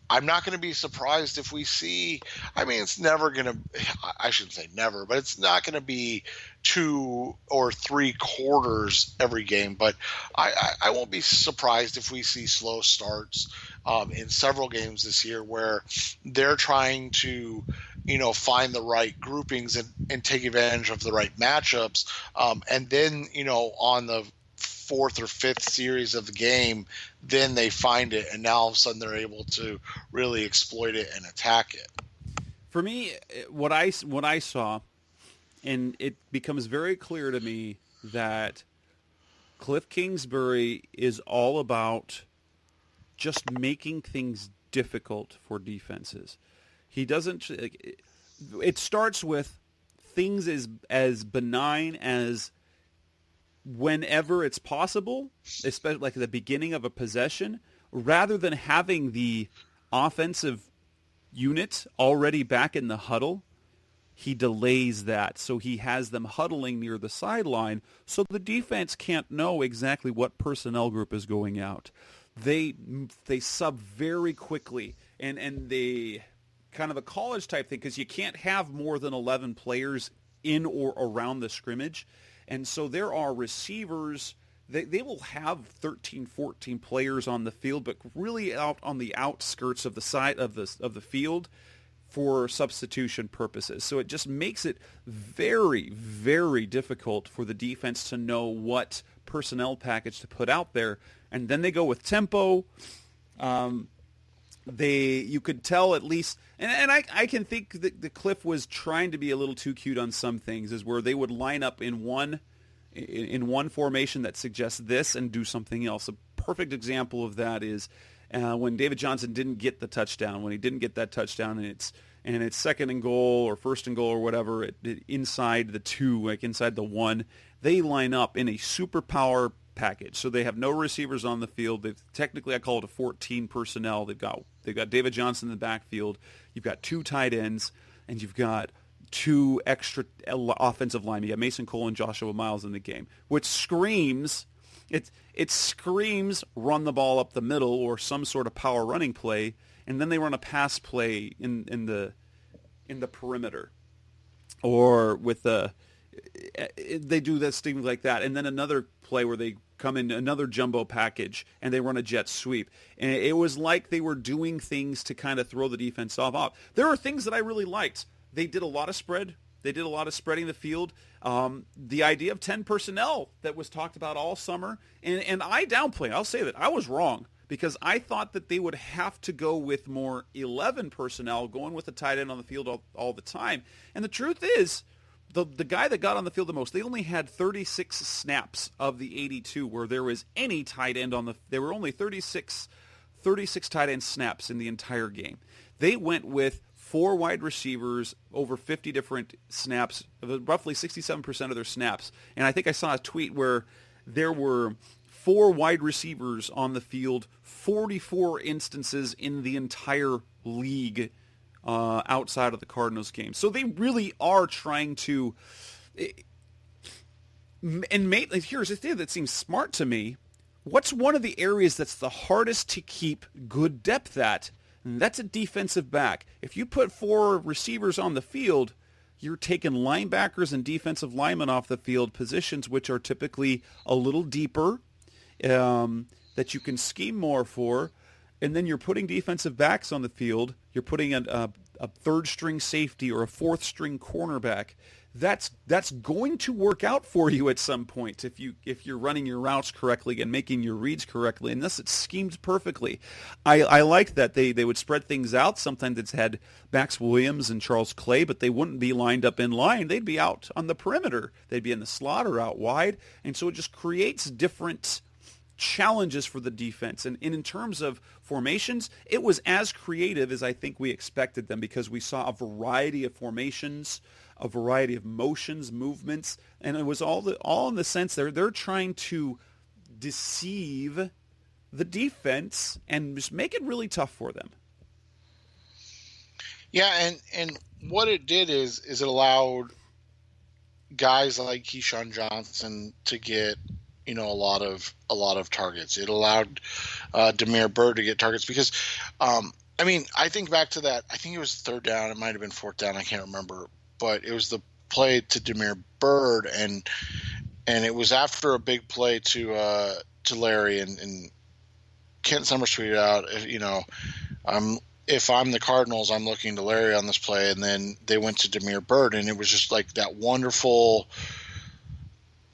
I'm not going to be surprised if we see, it's never going to, I shouldn't say never, but it's not going to be 2 or 3 quarters every game. But I won't be surprised if we see slow starts in several games this year where they're trying to, find the right groupings and take advantage of the right matchups. And then, on the 4th or 5th series of the game, then they find it, and now all of a sudden they're able to really exploit it and attack it. For me, what I saw, and it becomes very clear to me that Cliff Kingsbury is all about just making things difficult for defenses. He doesn't. It starts with things as benign as whenever it's possible, especially like at the beginning of a possession, rather than having the offensive unit already back in the huddle, he delays that. So he has them huddling near the sideline so the defense can't know exactly what personnel group is going out. They sub very quickly, and they kind of a college type thing because you can't have more than 11 players in or around the scrimmage. And so there are receivers, they will have 13, 14 players on the field, but really out on the outskirts of the side of the field for substitution purposes. So it just makes it very, very difficult for the defense to know what personnel package to put out there. And then they go with tempo. You could tell at least, and I can think that the Cliff was trying to be a little too cute on some things, is where they would line up in one formation that suggests this and do something else. A perfect example of that is when David Johnson didn't get the touchdown. When he didn't get that touchdown, and it's second and goal or first and goal or whatever, inside the 2, like inside the 1, they line up in a superpower package. So they have no receivers on the field. Technically, I call it a 14 personnel. They've got David Johnson in the backfield. You've got 2 tight ends, and you've got 2 extra offensive linemen. You have Mason Cole and Joshua Miles in the game, which screams it screams run the ball up the middle or some sort of power running play, and then they run a pass play in the perimeter, or with they do this thing like that, and then another play where they come in another jumbo package and they run a jet sweep. And it was like they were doing things to kind of throw the defense off. There are things that I really liked. They did a lot of spread. They did a lot of spreading the field. The idea of 10 personnel that was talked about all summer, and I downplay. I'll say that I was wrong because I thought that they would have to go with more 11 personnel, going with the tight end on the field all the time. And the truth is, the guy that got on the field the most, they only had 36 snaps of the 82 where there was any tight end on the. There were only 36 tight end snaps in the entire game. They went with 4 wide receivers, over 50 different snaps, roughly 67% of their snaps. And I think I saw a tweet where there were 4 wide receivers on the field, 44 instances in the entire league outside of the Cardinals game. So they really are trying to, here's the thing that seems smart to me. What's one of the areas that's the hardest to keep good depth at? And that's a defensive back. If you put 4 receivers on the field, you're taking linebackers and defensive linemen off the field, positions which are typically a little deeper, that you can scheme more for, and then you're putting defensive backs on the field. You're putting a third-string safety or a fourth-string cornerback. That's going to work out for you at some point if you're running your routes correctly and making your reads correctly. And this, it's schemed perfectly. I like that they would spread things out. Sometimes it's had Max Williams and Charles Clay, but they wouldn't be lined up in line. They'd be out on the perimeter. They'd be in the slot or out wide. And so it just creates different challenges for the defense. And in terms of formations, it was as creative as I think we expected them, because we saw a variety of formations, a variety of motions, movements, and it was all in the sense they're trying to deceive the defense and just make it really tough for them. Yeah, and what it did is it allowed guys like Keyshawn Johnson to get a lot of targets. It allowed Demir Byrd to get targets because, I think back to that. I think it was third down. It might have been fourth down. I can't remember, but it was the play to Demir Byrd, and it was after a big play to Larry, and Kent Summers tweeted out, if I'm the Cardinals, I'm looking to Larry on this play, and then they went to Demir Byrd, and it was just like that wonderful.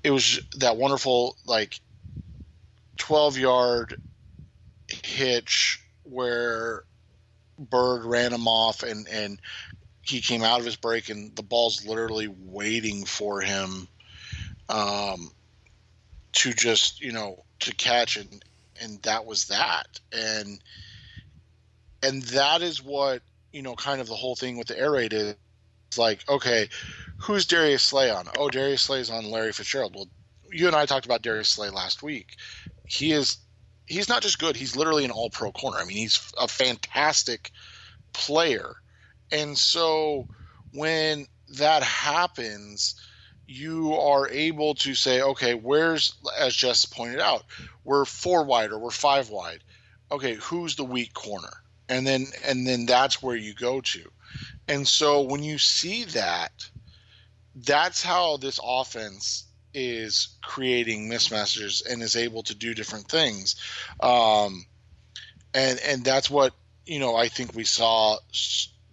It was that wonderful, 12-yard hitch where Bird ran him off, and he came out of his break, and the ball's literally waiting for him to just, to catch, and that was that. And that is what, kind of the whole thing with the air raid is. It's like, okay, who's Darius Slay on? Oh, Darius Slay's on Larry Fitzgerald. Well, you and I talked about Darius Slay last week. He's not just good. He's literally an all-pro corner. I mean, he's a fantastic player. And so when that happens, you are able to say, okay, where's, as Jess pointed out, we're 4 wide or we're 5 wide. Okay, who's the weak corner? And then that's where you go to. And so when you see that, that's how this offense is creating mismatches and is able to do different things. And that's what, I think we saw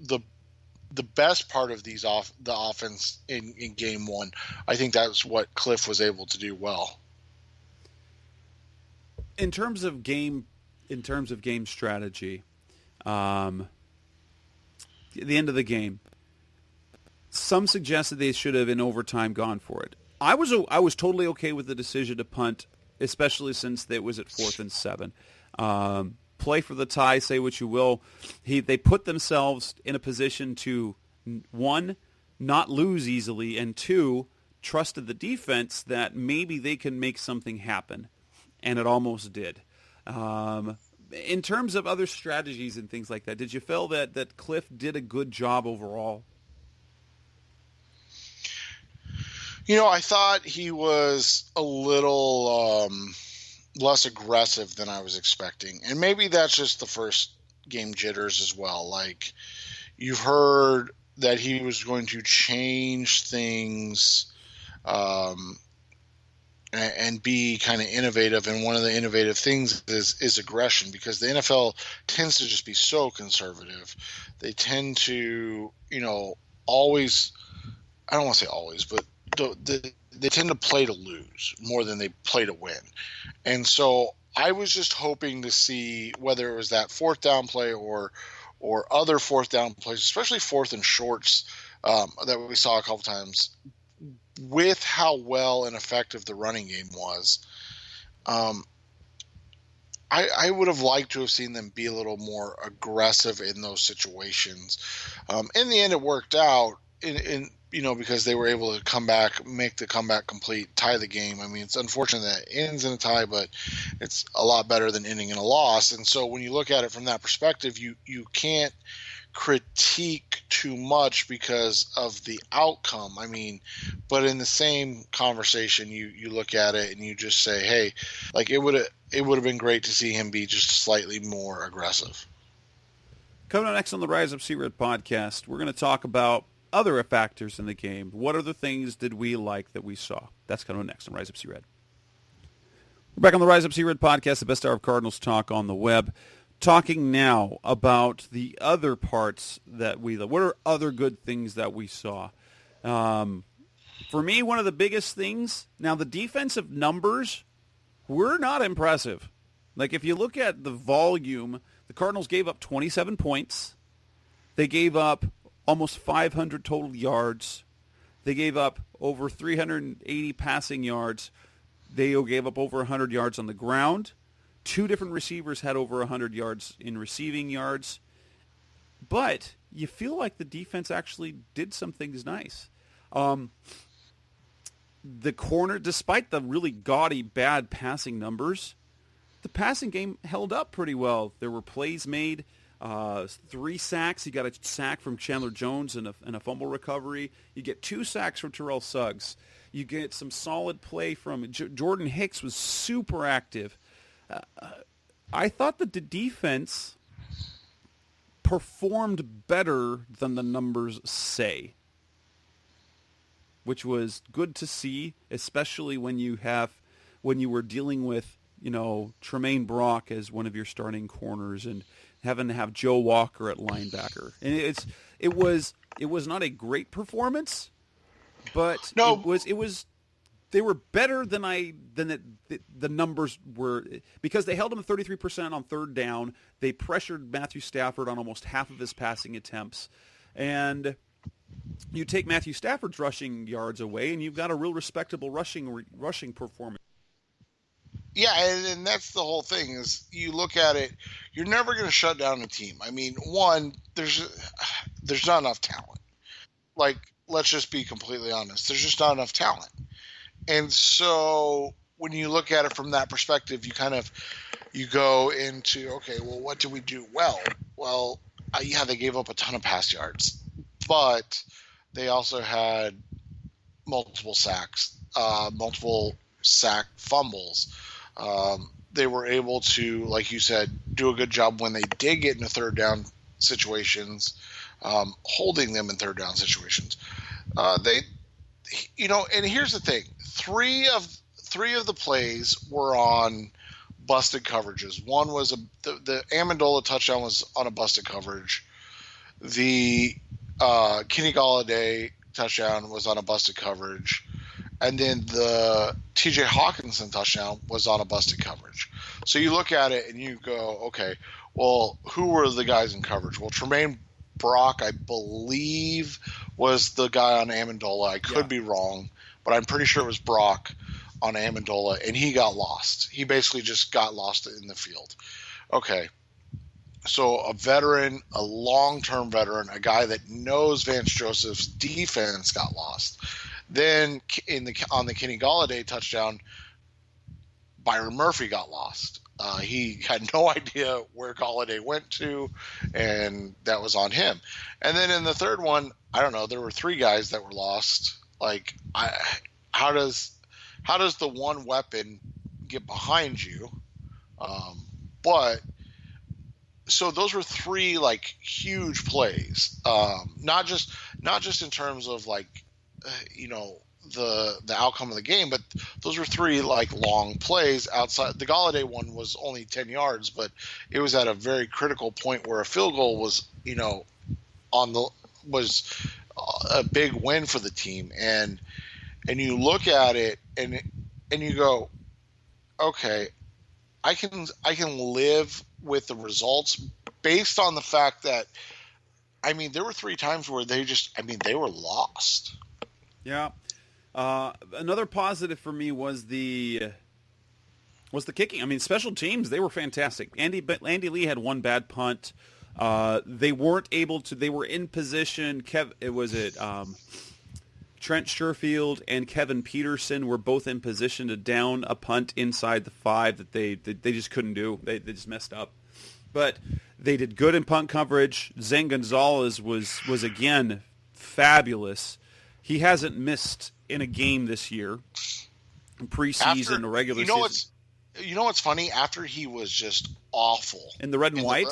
the best part of the offense in game one. I think that's what Cliff was able to do well. In terms of game strategy, the end of the game, some suggested they should have in overtime gone for it. I was totally okay with the decision to punt, especially since it was at 4th and 7. Play for the tie, say what you will. They put themselves in a position to, 1, not lose easily, and 2, trusted the defense that maybe they can make something happen, and it almost did. In terms of other strategies and things like that, did you feel that Cliff did a good job overall? I thought he was a little less aggressive than I was expecting. And maybe that's just the first game jitters as well. Like, you've heard that he was going to change things and be kind of innovative. And one of the innovative things is aggression, because the NFL tends to just be so conservative. They tend to, always, I don't want to say always, but they tend to play to lose more than they play to win. And so I was just hoping to see whether it was that 4th down play or other 4th down plays, especially 4th and shorts that we saw a couple times, with how well and effective the running game was. I would have liked to have seen them be a little more aggressive in those situations. In the end, it worked out because they were able to come back, make the comeback complete, tie the game. I mean, it's unfortunate that it ends in a tie, but it's a lot better than ending in a loss. And so when you look at it from that perspective, you can't critique too much because of the outcome. I mean, but in the same conversation, you look at it and you just say, hey, like, it would have been great to see him be just slightly more aggressive. Coming up next on the Rise Up C-Red podcast, we're going to talk about other factors in the game. What other things did we like that we saw? That's coming next on Rise Up See Red. We're back on the Rise Up See Red podcast, the best hour of Cardinals talk on the web. Talking now about the other parts that what are other good things that we saw? For me, one of the biggest things, now the defensive numbers were not impressive. Like if you look at the volume, the Cardinals gave up 27 points. They gave up almost 500 total yards. They gave up over 380 passing yards. They gave up over 100 yards on the ground. 2 different receivers had over 100 yards in receiving yards. But you feel like the defense actually did some things nice. The corner, despite the really gaudy bad passing numbers, the passing game held up pretty well. There were plays made, 3 sacks. You got a sack from Chandler Jones and a fumble recovery. You get 2 sacks from Terrell Suggs. You get some solid play from Jordan Hicks was super active. I thought that the defense performed better than the numbers say, which was good to see, especially when you were dealing with, Tremaine Brock as one of your starting corners and having to have Joe Walker at linebacker. And it was not a great performance, but no. it was they were better than the numbers were, because they held him 33% on third down. They pressured Matthew Stafford on almost half of his passing attempts. And you take Matthew Stafford's rushing yards away, and you've got a real respectable rushing performance. Yeah, and that's the whole thing is you look at it, you're never going to shut down a team. I mean, one, there's not enough talent. Like, let's just be completely honest. There's just not enough talent. And so when you look at it from that perspective, you go into, okay, well, what do we do well? Well, yeah, they gave up a ton of pass yards, but they also had multiple sacks, multiple sack fumbles. They were able to, like you said, do a good job when they did get into third down situations, holding them in third down situations. And here's the thing: three of the plays were on busted coverages. One was the Amendola touchdown was on a busted coverage. The Kenny Golladay touchdown was on a busted coverage. And then the TJ Hawkinson touchdown was on a busted coverage. So you look at it and you go, okay, well, who were the guys in coverage? Well, Tremaine Brock, I believe, was the guy on Amendola. I could be wrong, but I'm pretty sure it was Brock on Amendola, and he got lost. He basically just got lost in the field. Okay. So a veteran, a long-term veteran, a guy that knows Vance Joseph's defense got lost. Then on the Kenny Golladay touchdown, Byron Murphy got lost. He had no idea where Golladay went to, and that was on him. And then in the third one, I don't know, there were 3 guys that were lost. Like, how does the one weapon get behind you? But so those were 3 like huge plays. Not just in terms of like, the outcome of the game, but those were 3 like long plays outside. The Golladay one was only 10 yards, but it was at a very critical point where a field goal was, was a big win for the team. And you look at it and you go, okay, I can live with the results based on the fact that, I mean, there were 3 times where they were lost. Yeah. Another positive for me was the kicking. I mean, special teams, they were fantastic. Andy Lee had 1 bad punt. They weren't able to. They were in position. Trent Sherfield and Kevin Peterson were both in position to down a punt inside the 5 that they just couldn't do. They just messed up. But they did good in punt coverage. Zane Gonzalez was again fabulous. He hasn't missed in a game this year, in preseason or regular season. You know what's funny? After he was just awful in the red and white.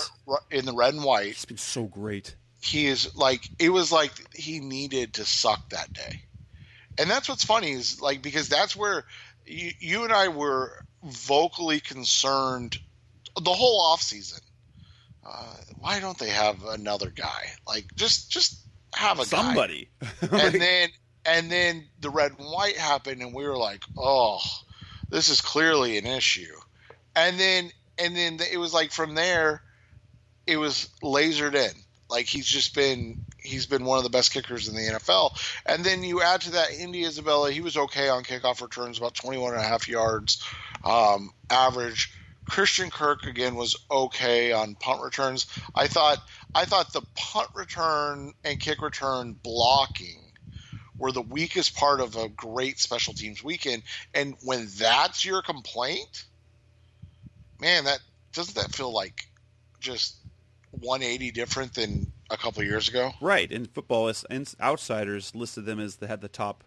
In the red and white, he's been so great. he is like, it was like he needed to suck that day. And that's what's funny is like, because that's where you and I were vocally concerned the whole offseason. Why don't they have another guy? Like, just have a somebody. Guy. And then the red and white happened, and we were like, oh, this is clearly an issue. And then it was like from there, it was lasered in. Like he's been one of the best kickers in the NFL. And then you add to that Indy Isabella, he was okay on kickoff returns, about 21.5 yards average. Christian Kirk again was okay on punt returns. I thought the punt return and kick return blocking were the weakest part of a great special teams weekend. And when that's your complaint, man, doesn't that feel like just 180 different than a couple of years ago? Right. And football and outsiders listed them as they had the top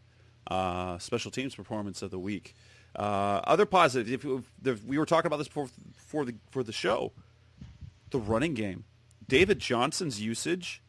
special teams performance of the week. Other positives, we were talking about this for the show, the running game. David Johnson's usage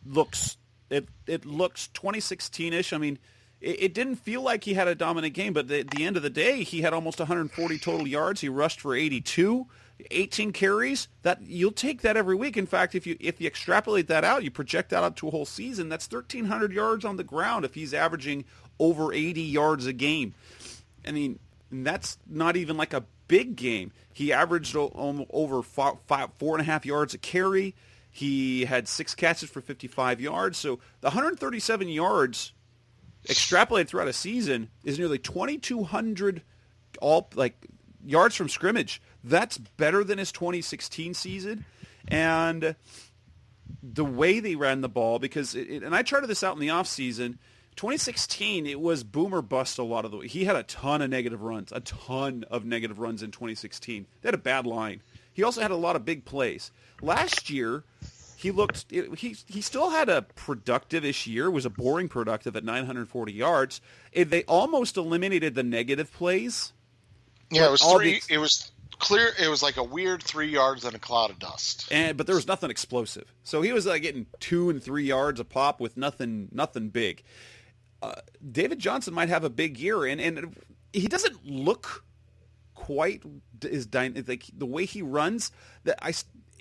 looks 2016-ish. I mean, it didn't feel like he had a dominant game, but at the end of the day, he had almost 140 total yards. He rushed for 82, 18 carries. That you'll take that every week. In fact, if you extrapolate that out, you project that out to a whole season, that's 1,300 yards on the ground if he's averaging over 80 yards a game. I mean, that's not even like a big game. He averaged over 4.5 yards a carry. He had 6 catches for 55 yards. So the 137 yards extrapolated throughout a season is nearly 2,200 yards from scrimmage. That's better than his 2016 season. And the way they ran the ball, because and I charted this out in the offseason, 2016, it was boom or bust a lot of the way. He had a ton of negative runs in 2016. They had a bad line. He also had a lot of big plays. Last year, he still had a productive-ish year. It was a boring productive at 940 yards. They almost eliminated the negative plays. Yeah, it was three. It was clear. It was like a weird 3 yards and a cloud of dust. But there was nothing explosive. So he was like getting 2 and 3 yards a pop with nothing big. David Johnson might have a big year, and he doesn't look quite as like the way he runs.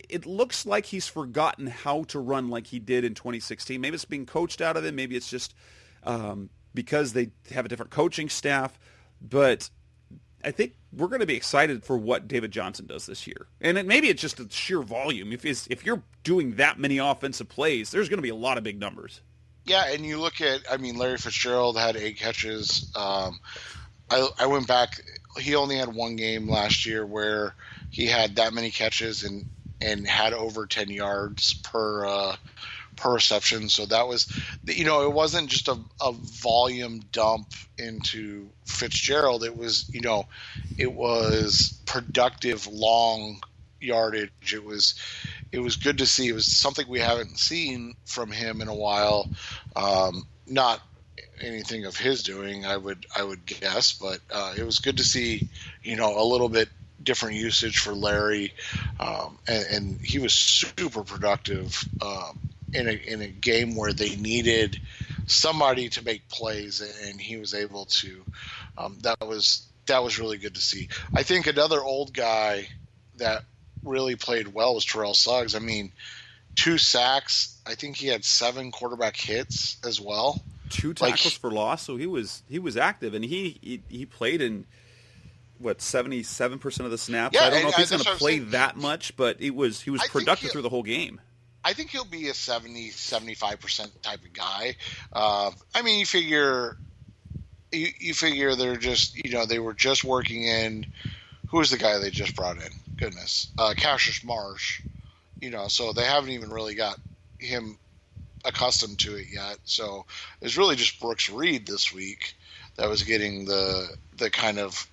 It looks like he's forgotten how to run like he did in 2016. Maybe it's being coached out of him. Maybe it's just because they have a different coaching staff. But I think we're going to be excited for what David Johnson does this year. And maybe it's just a sheer volume. If you're doing that many offensive plays, there's going to be a lot of big numbers. Yeah, and you look at, Larry Fitzgerald had 8 catches. I went back. He only had one game last year where he had that many catches and had over 10 yards per reception. So that was, it wasn't just a volume dump into Fitzgerald. It was, it was productive long yardage. It was good to see. It was something we haven't seen from him in a while. Not anything of his doing, I would guess, but it was good to see, a little bit different usage for Larry, and he was super productive in a game where they needed somebody to make plays, and he was able to. That was really good to see. I think another old guy that really played well was Terrell Suggs. 2 sacks. I think he had 7 quarterback hits as well. 2 tackles for loss. So he was active, and he played in 77% of the snaps. Yeah, I don't know if he's going to play that much, but he was productive through the whole game. I think he'll be a 70-75% type of guy. You figure they're just, they were just working in. Who was the guy they just brought in? Goodness, Cassius Marsh. So they haven't even really got him accustomed to it yet. So it's really just Brooks Reed this week that was getting the kind of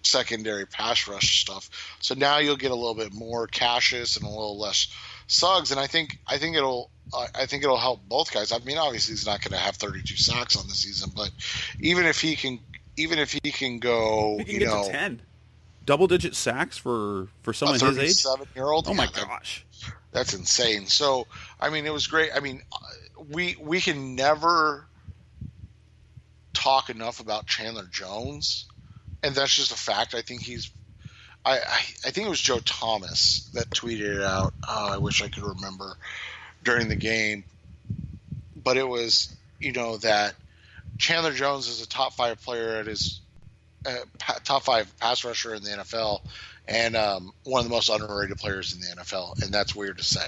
secondary pass rush stuff. So now you'll get a little bit more Cassius and a little less Suggs, and I think it'll help both guys. Obviously he's not going to have 32 sacks on the season, but even if he can go, he can get to 10 double-digit sacks for someone his age. 37-year-old. Oh my gosh, That's insane. So, I mean, it was great. I mean, we can never talk enough about Chandler Jones, and that's just a fact. I think I think it was Joe Thomas that tweeted it out. I wish I could remember during the game, but it was, that Chandler Jones is a top 5 player at his top 5 pass rusher in the NFL, and one of the most underrated players in the NFL, and that's weird to say.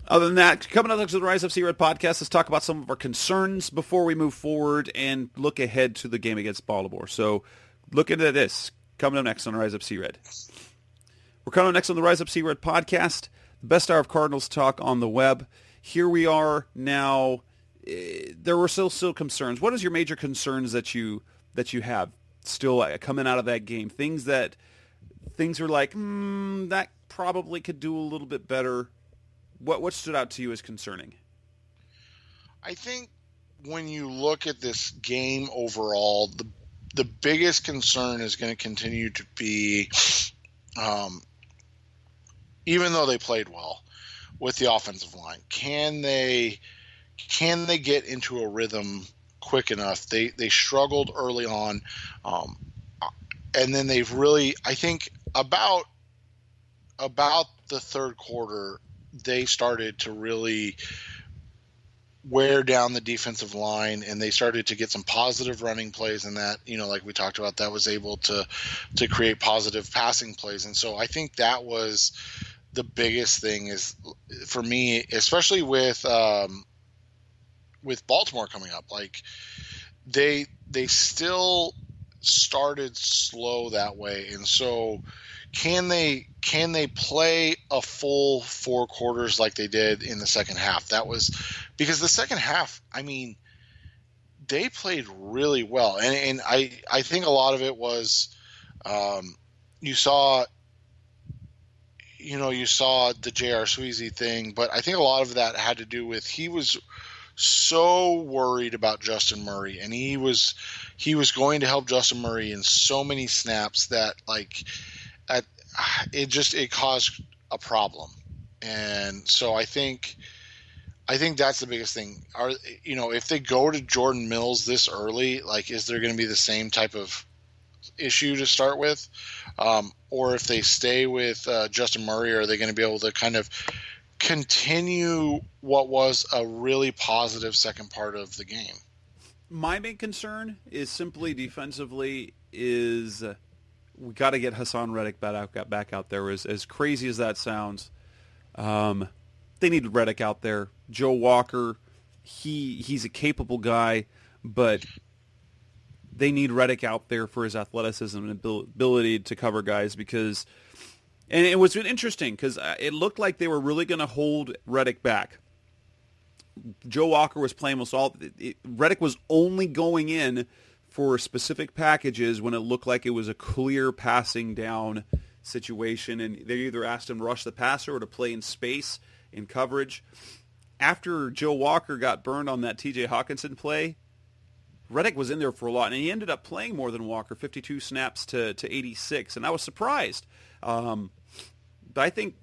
Other than that, coming up next to the Rise Up See Red podcast, let's talk about some of our concerns before we move forward and look ahead to the game against Baltimore. So look into this. Coming up next on Rise Up See Red. We're coming up next on the Rise Up See Red podcast, the best hour of Cardinals talk on the web. Here we are now. There were still concerns. What is your major concerns that you have still coming out of that game? Things are like, that probably could do a little bit better. What stood out to you as concerning? I think when you look at this game overall, the biggest concern is going to continue to be, even though they played well with the offensive line, can they get into a rhythm quick enough? They struggled early on, and then they've really, I think about the third quarter, they started to really wear down the defensive line, and they started to get some positive running plays, and that, like we talked about, that was able to create positive passing plays. And so I think that was the biggest thing is for me, especially with Baltimore coming up. Like they still started slow that way, and so can they play a full 4 quarters like they did in the second half? That was because the second half, I mean, they played really well, and I think a lot of it was you saw the J.R. Sweezy thing, but I think a lot of that had to do with he was so worried about Justin Murray, and he was going to help Justin Murray in so many snaps that it caused a problem. And so I think that's the biggest thing. If they go to Jordan Mills this early, like, is there going to be the same type of issue to start with? Or if they stay with Justin Murray, are they going to be able to kind of continue what was a really positive second part of the game? My main concern is simply defensively is we got to get Hassan Reddick back out there. As crazy as that sounds, they need Reddick out there. Joe Walker, he's a capable guy, but they need Reddick out there for his athleticism and ability to cover guys because. And it was interesting because it looked like they were really going to hold Reddick back. Joe Walker was playing most all. Reddick was only going in for specific packages when it looked like it was a clear passing down situation, and they either asked him to rush the passer or to play in space in coverage. After Joe Walker got burned on that T.J. Hawkinson play, Reddick was in there for a lot, and he ended up playing more than Walker, 52 snaps to 86, and I was surprised. But I think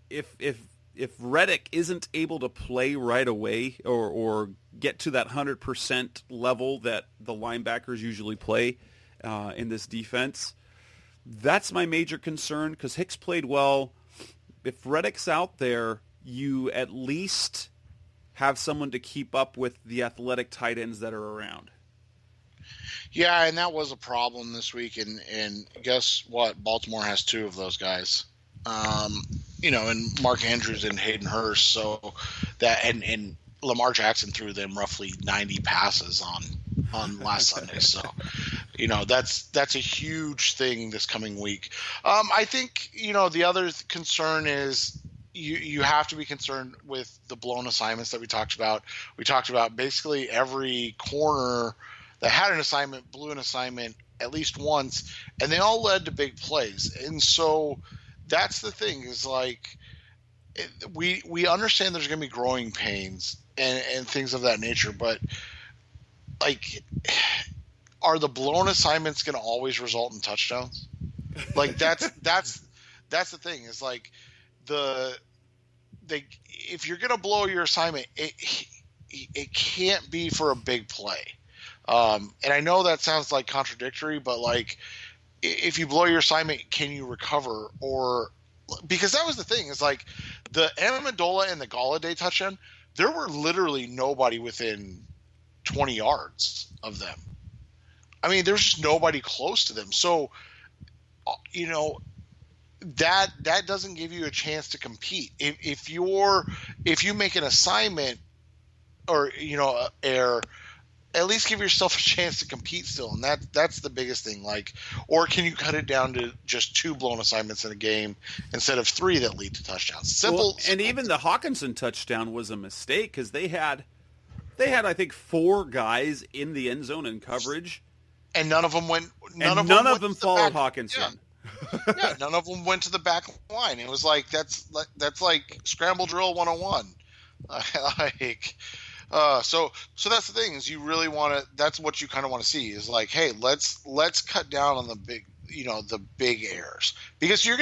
if Reddick isn't able to play right away or get to that 100% level that the linebackers usually play in this defense, that's my major concern because Hicks played well. If Reddick's out there, you at least have someone to keep up with the athletic tight ends that are around. Yeah, and that was a problem this week, and guess what? Baltimore has 2 of those guys. And Mark Andrews and Hayden Hurst. So that and Lamar Jackson threw them roughly 90 passes on last Sunday. So, that's a huge thing this coming week. I think, the other concern is you have to be concerned with the blown assignments that we talked about. We talked about basically every corner that had an assignment blew an assignment at least once, and they all led to big plays. And so that's the thing is like we understand there's going to be growing pains and things of that nature, but like, are the blown assignments going to always result in touchdowns? Like that's that's the thing is like if you're gonna blow your assignment, it can't be for a big play. And I know that sounds like contradictory, but like if you blow your assignment, can you recover? Or because that was the thing is like the Amendola and the Galladay touchdown, there were literally nobody within 20 yards of them. I mean, there's just nobody close to them. So, you know, that doesn't give you a chance to compete. If you make an assignment or, you know, error, at least give yourself a chance to compete still. And that's the biggest thing. Like, or can you cut it down to just 2 blown assignments in a game instead of 3 that lead to touchdowns? Simple. And even the Hawkinson touchdown was a mistake because they had, I think, 4 guys in the end zone in coverage. And none of them went. None of them followed Hawkinson. Yeah, none of them went to the back line. It was like that's like scramble drill 101. So that's the thing is you really want to. That's what you kind of want to see is like, hey, let's cut down on the big errors because they're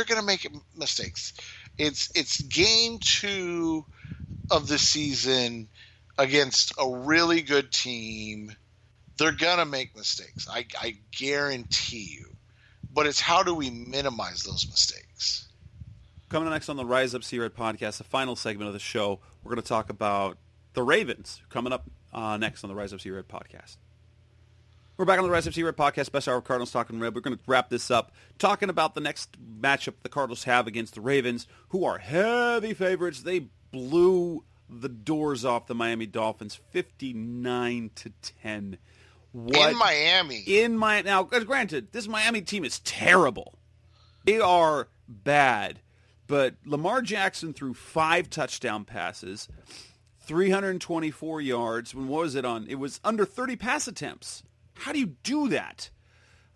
gonna make mistakes. It's game 2 of the season against a really good team. They're gonna make mistakes. I guarantee you. But it's how do we minimize those mistakes? Coming next on the Rise Up C-Red podcast, the final segment of the show, we're going to talk about the Ravens coming up next on the Rise Up C-Red podcast. We're back on the Rise Up C-Red podcast, best hour of Cardinals Talking Red. We're going to wrap this up talking about the next matchup the Cardinals have against the Ravens, who are heavy favorites. They blew the doors off the Miami Dolphins 59-10. In Miami. Now, granted, this Miami team is terrible. They are bad. But Lamar Jackson threw 5 touchdown passes, 324 yards. When what was it on? It was under 30 pass attempts. How do you do that?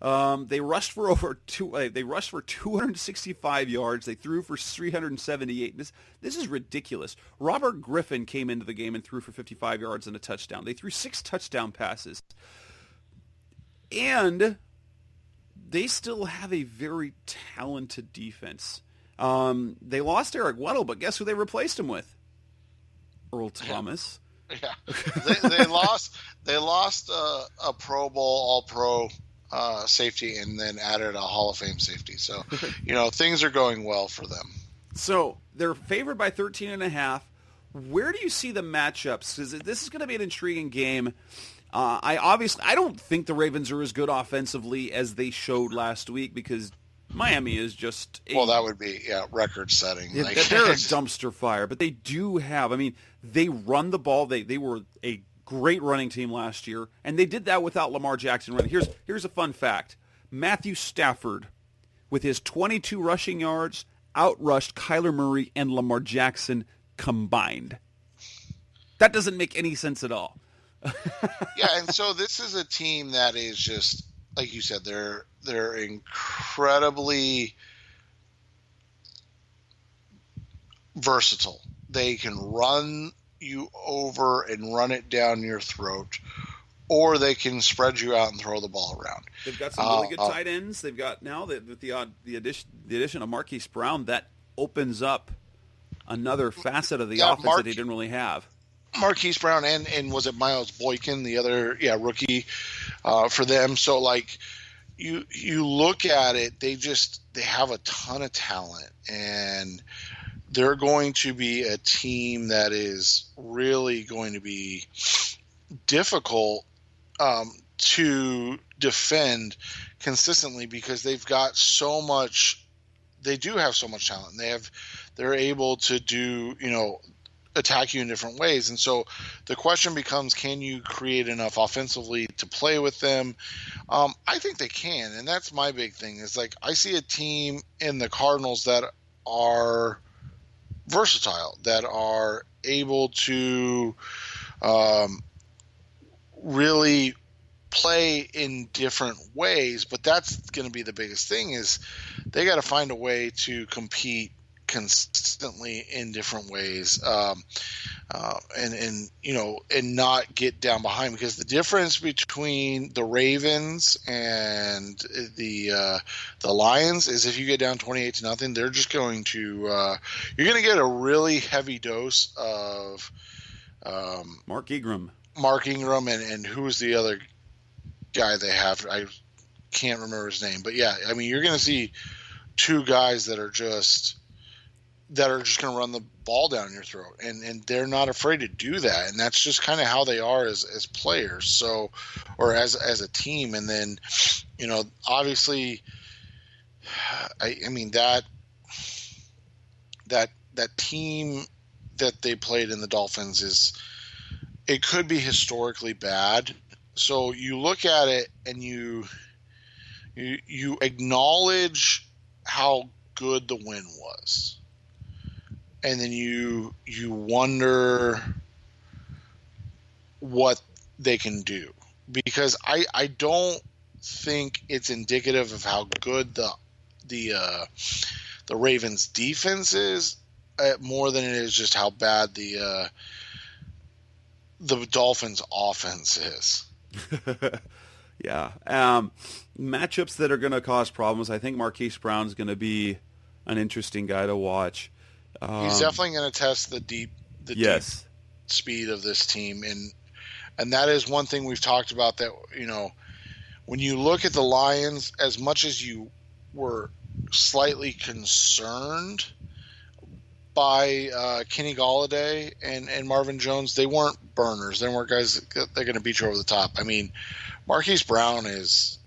They rushed for 265 yards. They threw for 378. This is ridiculous. Robert Griffin came into the game and threw for 55 yards and a touchdown. They threw 6 touchdown passes. And they still have a very talented defense. They lost Eric Weddle, but guess who they replaced him with? Earl Thomas. Yeah, they lost a Pro Bowl, All-Pro safety, and then added a Hall of Fame safety. So, you know, things are going well for them. So they're favored by 13.5. Where do you see the matchups? Because this is going to be an intriguing game. I don't think the Ravens are as good offensively as they showed last week because Miami is just that would be record-setting. They're a dumpster fire, but they do have. I mean, they run the ball. They were a great running team last year, and they did that without Lamar Jackson running. Here's a fun fact: Matthew Stafford, with his 22 rushing yards, outrushed Kyler Murray and Lamar Jackson combined. That doesn't make any sense at all. Yeah, and so this is a team that is just like you said, they're incredibly versatile. They can run you over and run it down your throat, or they can spread you out and throw the ball around. They've got some really good tight ends. They've got now with the addition of Marquise Brown, that opens up another facet of the offense that they didn't really have. Marquise Brown and was it Miles Boykin, the other rookie for them. So like you look at it, they have a ton of talent, and they're going to be a team that is really going to be difficult to defend consistently because they've got so much. They do have so much talent. They're able to do attack you in different ways. And so the question becomes, can you create enough offensively to play with them? I think they can. And that's my big thing is like, I see a team in the Cardinals that are versatile, that are able to really play in different ways. But that's going to be the biggest thing is they got to find a way to compete consistently in different ways. and not get down behind, because the difference between the Ravens and the Lions is if you get down 28-0, they're just going to you're going to get a really heavy dose of Mark Ingram, and who's the other guy they have? I can't remember his name, but yeah, I mean, you're going to see two guys that are just going to run the ball down your throat, and they're not afraid to do that, and that's just kind of how they are as players, so, or as a team. And then, obviously, I mean that team that they played in, the Dolphins, it could be historically bad. So you look at it and you acknowledge how good the win was. And then you wonder what they can do, because I don't think it's indicative of how good the Ravens defense is, more than it is just how bad the Dolphins offense is. Yeah. Matchups that are going to cause problems. I think Marquise Brown's going to be an interesting guy to watch. He's definitely going to test the deep speed of this team, and that is one thing we've talked about, that when you look at the Lions, as much as you were slightly concerned by Kenny Golladay and Marvin Jones, they weren't burners. They weren't guys that they're going to beat you over the top. I mean, Marquise Brown is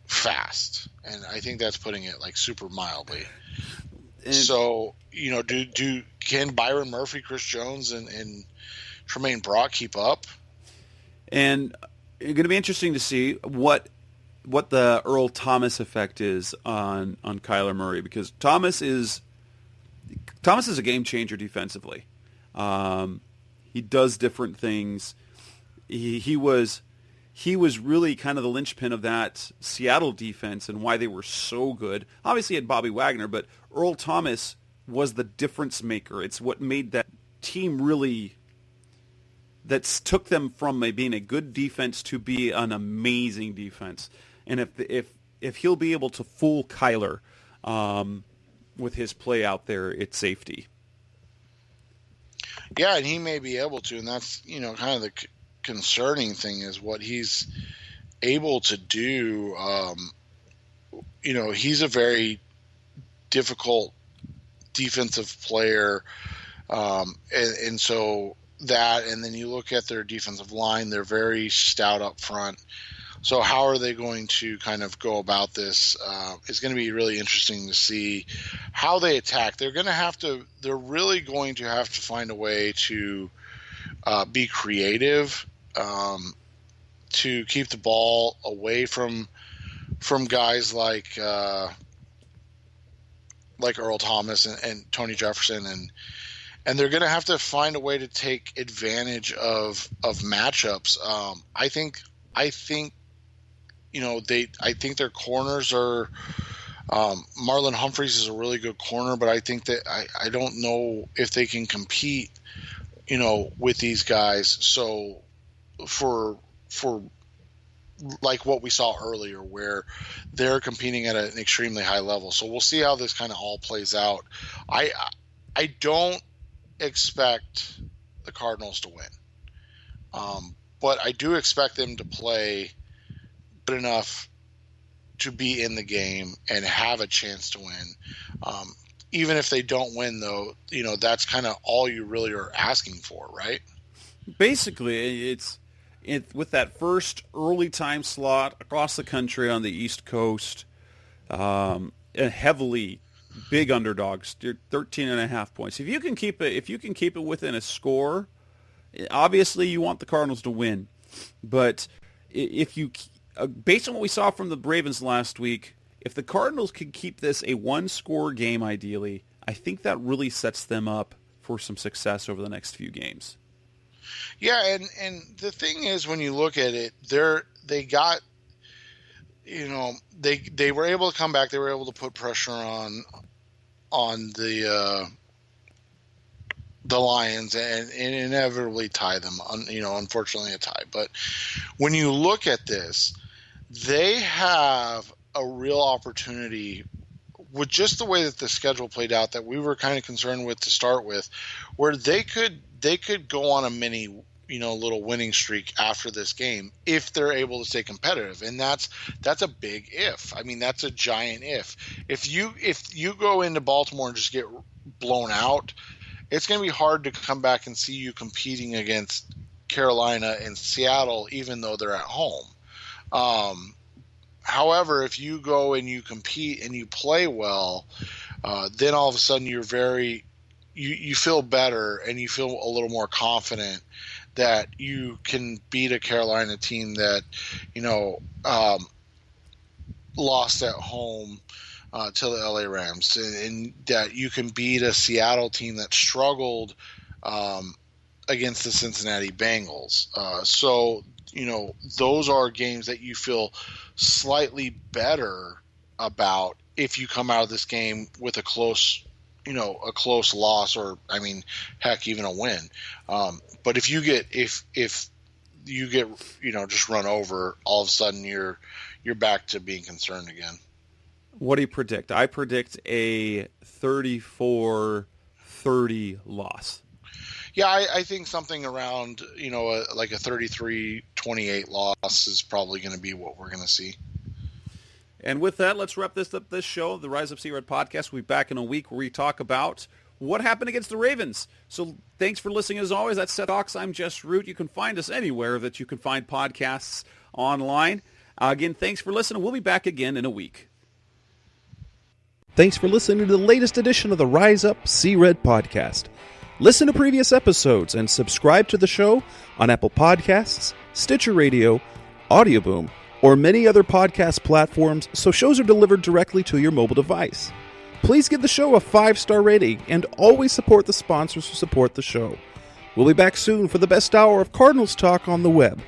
fast, and I think that's putting it like super mildly. So, can Byron Murphy, Chris Jones, and Tremaine Brock keep up? And it's going to be interesting to see what the Earl Thomas effect is on Kyler Murray, because Thomas is a game changer defensively. He does different things. He was really kind of the linchpin of that Seattle defense and why they were so good. Obviously, he had Bobby Wagner, but Earl Thomas was the difference maker. It's what made that team really, that took them from being a good defense to be an amazing defense. And if he'll be able to fool Kyler with his play out there, it's safety. Yeah, and he may be able to, and that's kind of the concerning thing, is what he's able to do. He's a very difficult defensive player, and so that, and then you look at their defensive line, they're very stout up front. So how are they going to kind of go about this? It's going to be really interesting to see how they attack. They're really going to have to find a way to be creative, to keep the ball away from guys like Earl Thomas and Tony Jefferson, and they're going to have to find a way to take advantage of matchups. I think their corners are. Marlon Humphreys is a really good corner, but I think that I don't know if they can compete, with these guys. So for like what we saw earlier, where they're competing at an extremely high level. So we'll see how this kind of all plays out. I don't expect the Cardinals to win, but I do expect them to play good enough to be in the game and have a chance to win. Even if they don't win, though, that's kind of all you really are asking for, right? Basically, it's with that first early time slot across the country on the East Coast, and heavily big underdogs, 13.5 points. If you can keep it within a score, obviously you want the Cardinals to win. But if you, based on what we saw from the Ravens last week, if the Cardinals could keep this a one-score game, ideally, I think that really sets them up for some success over the next few games. Yeah, and the thing is, when you look at it, they got, they were able to come back. They were able to put pressure on the the Lions and inevitably tie them. Unfortunately a tie. But when you look at this, they have a real opportunity with just the way that the schedule played out that we were kind of concerned with to start with, where they could go on a mini, little winning streak after this game if they're able to stay competitive. And that's a big if. I mean, that's a giant if. If you go into Baltimore and just get blown out, it's going to be hard to come back and see you competing against Carolina and Seattle, even though they're at home. However, if you go and you compete and you play well, then all of a sudden you feel better and you feel a little more confident that you can beat a Carolina team that, lost at home to the LA Rams, and that you can beat a Seattle team that struggled against the Cincinnati Bengals. So those are games that you feel slightly better about if you come out of this game with a close loss, or heck, even a win. But if you get just run over, all of a sudden you're back to being concerned again. What do you predict? I predict a 34-30 loss. Yeah, I think something around, like a 33-28 loss is probably going to be what we're going to see. And with that, let's wrap this show, the Rise Up Sea Red podcast. We'll be back in a week where we talk about what happened against the Ravens. So thanks for listening as always. That's Seth Hawks. I'm Jess Root. You can find us anywhere that you can find podcasts online. Again, thanks for listening. We'll be back again in a week. Thanks for listening to the latest edition of the Rise Up Sea Red podcast. Listen to previous episodes and subscribe to the show on Apple Podcasts, Stitcher Radio, Audioboom, or many other podcast platforms so shows are delivered directly to your mobile device. Please give the show a 5-star rating and always support the sponsors who support the show. We'll be back soon for the best hour of Cardinals talk on the web.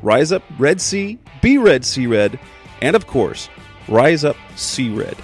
Rise up, Red Sea, be Red Sea Red, and of course, Rise Up Sea Red.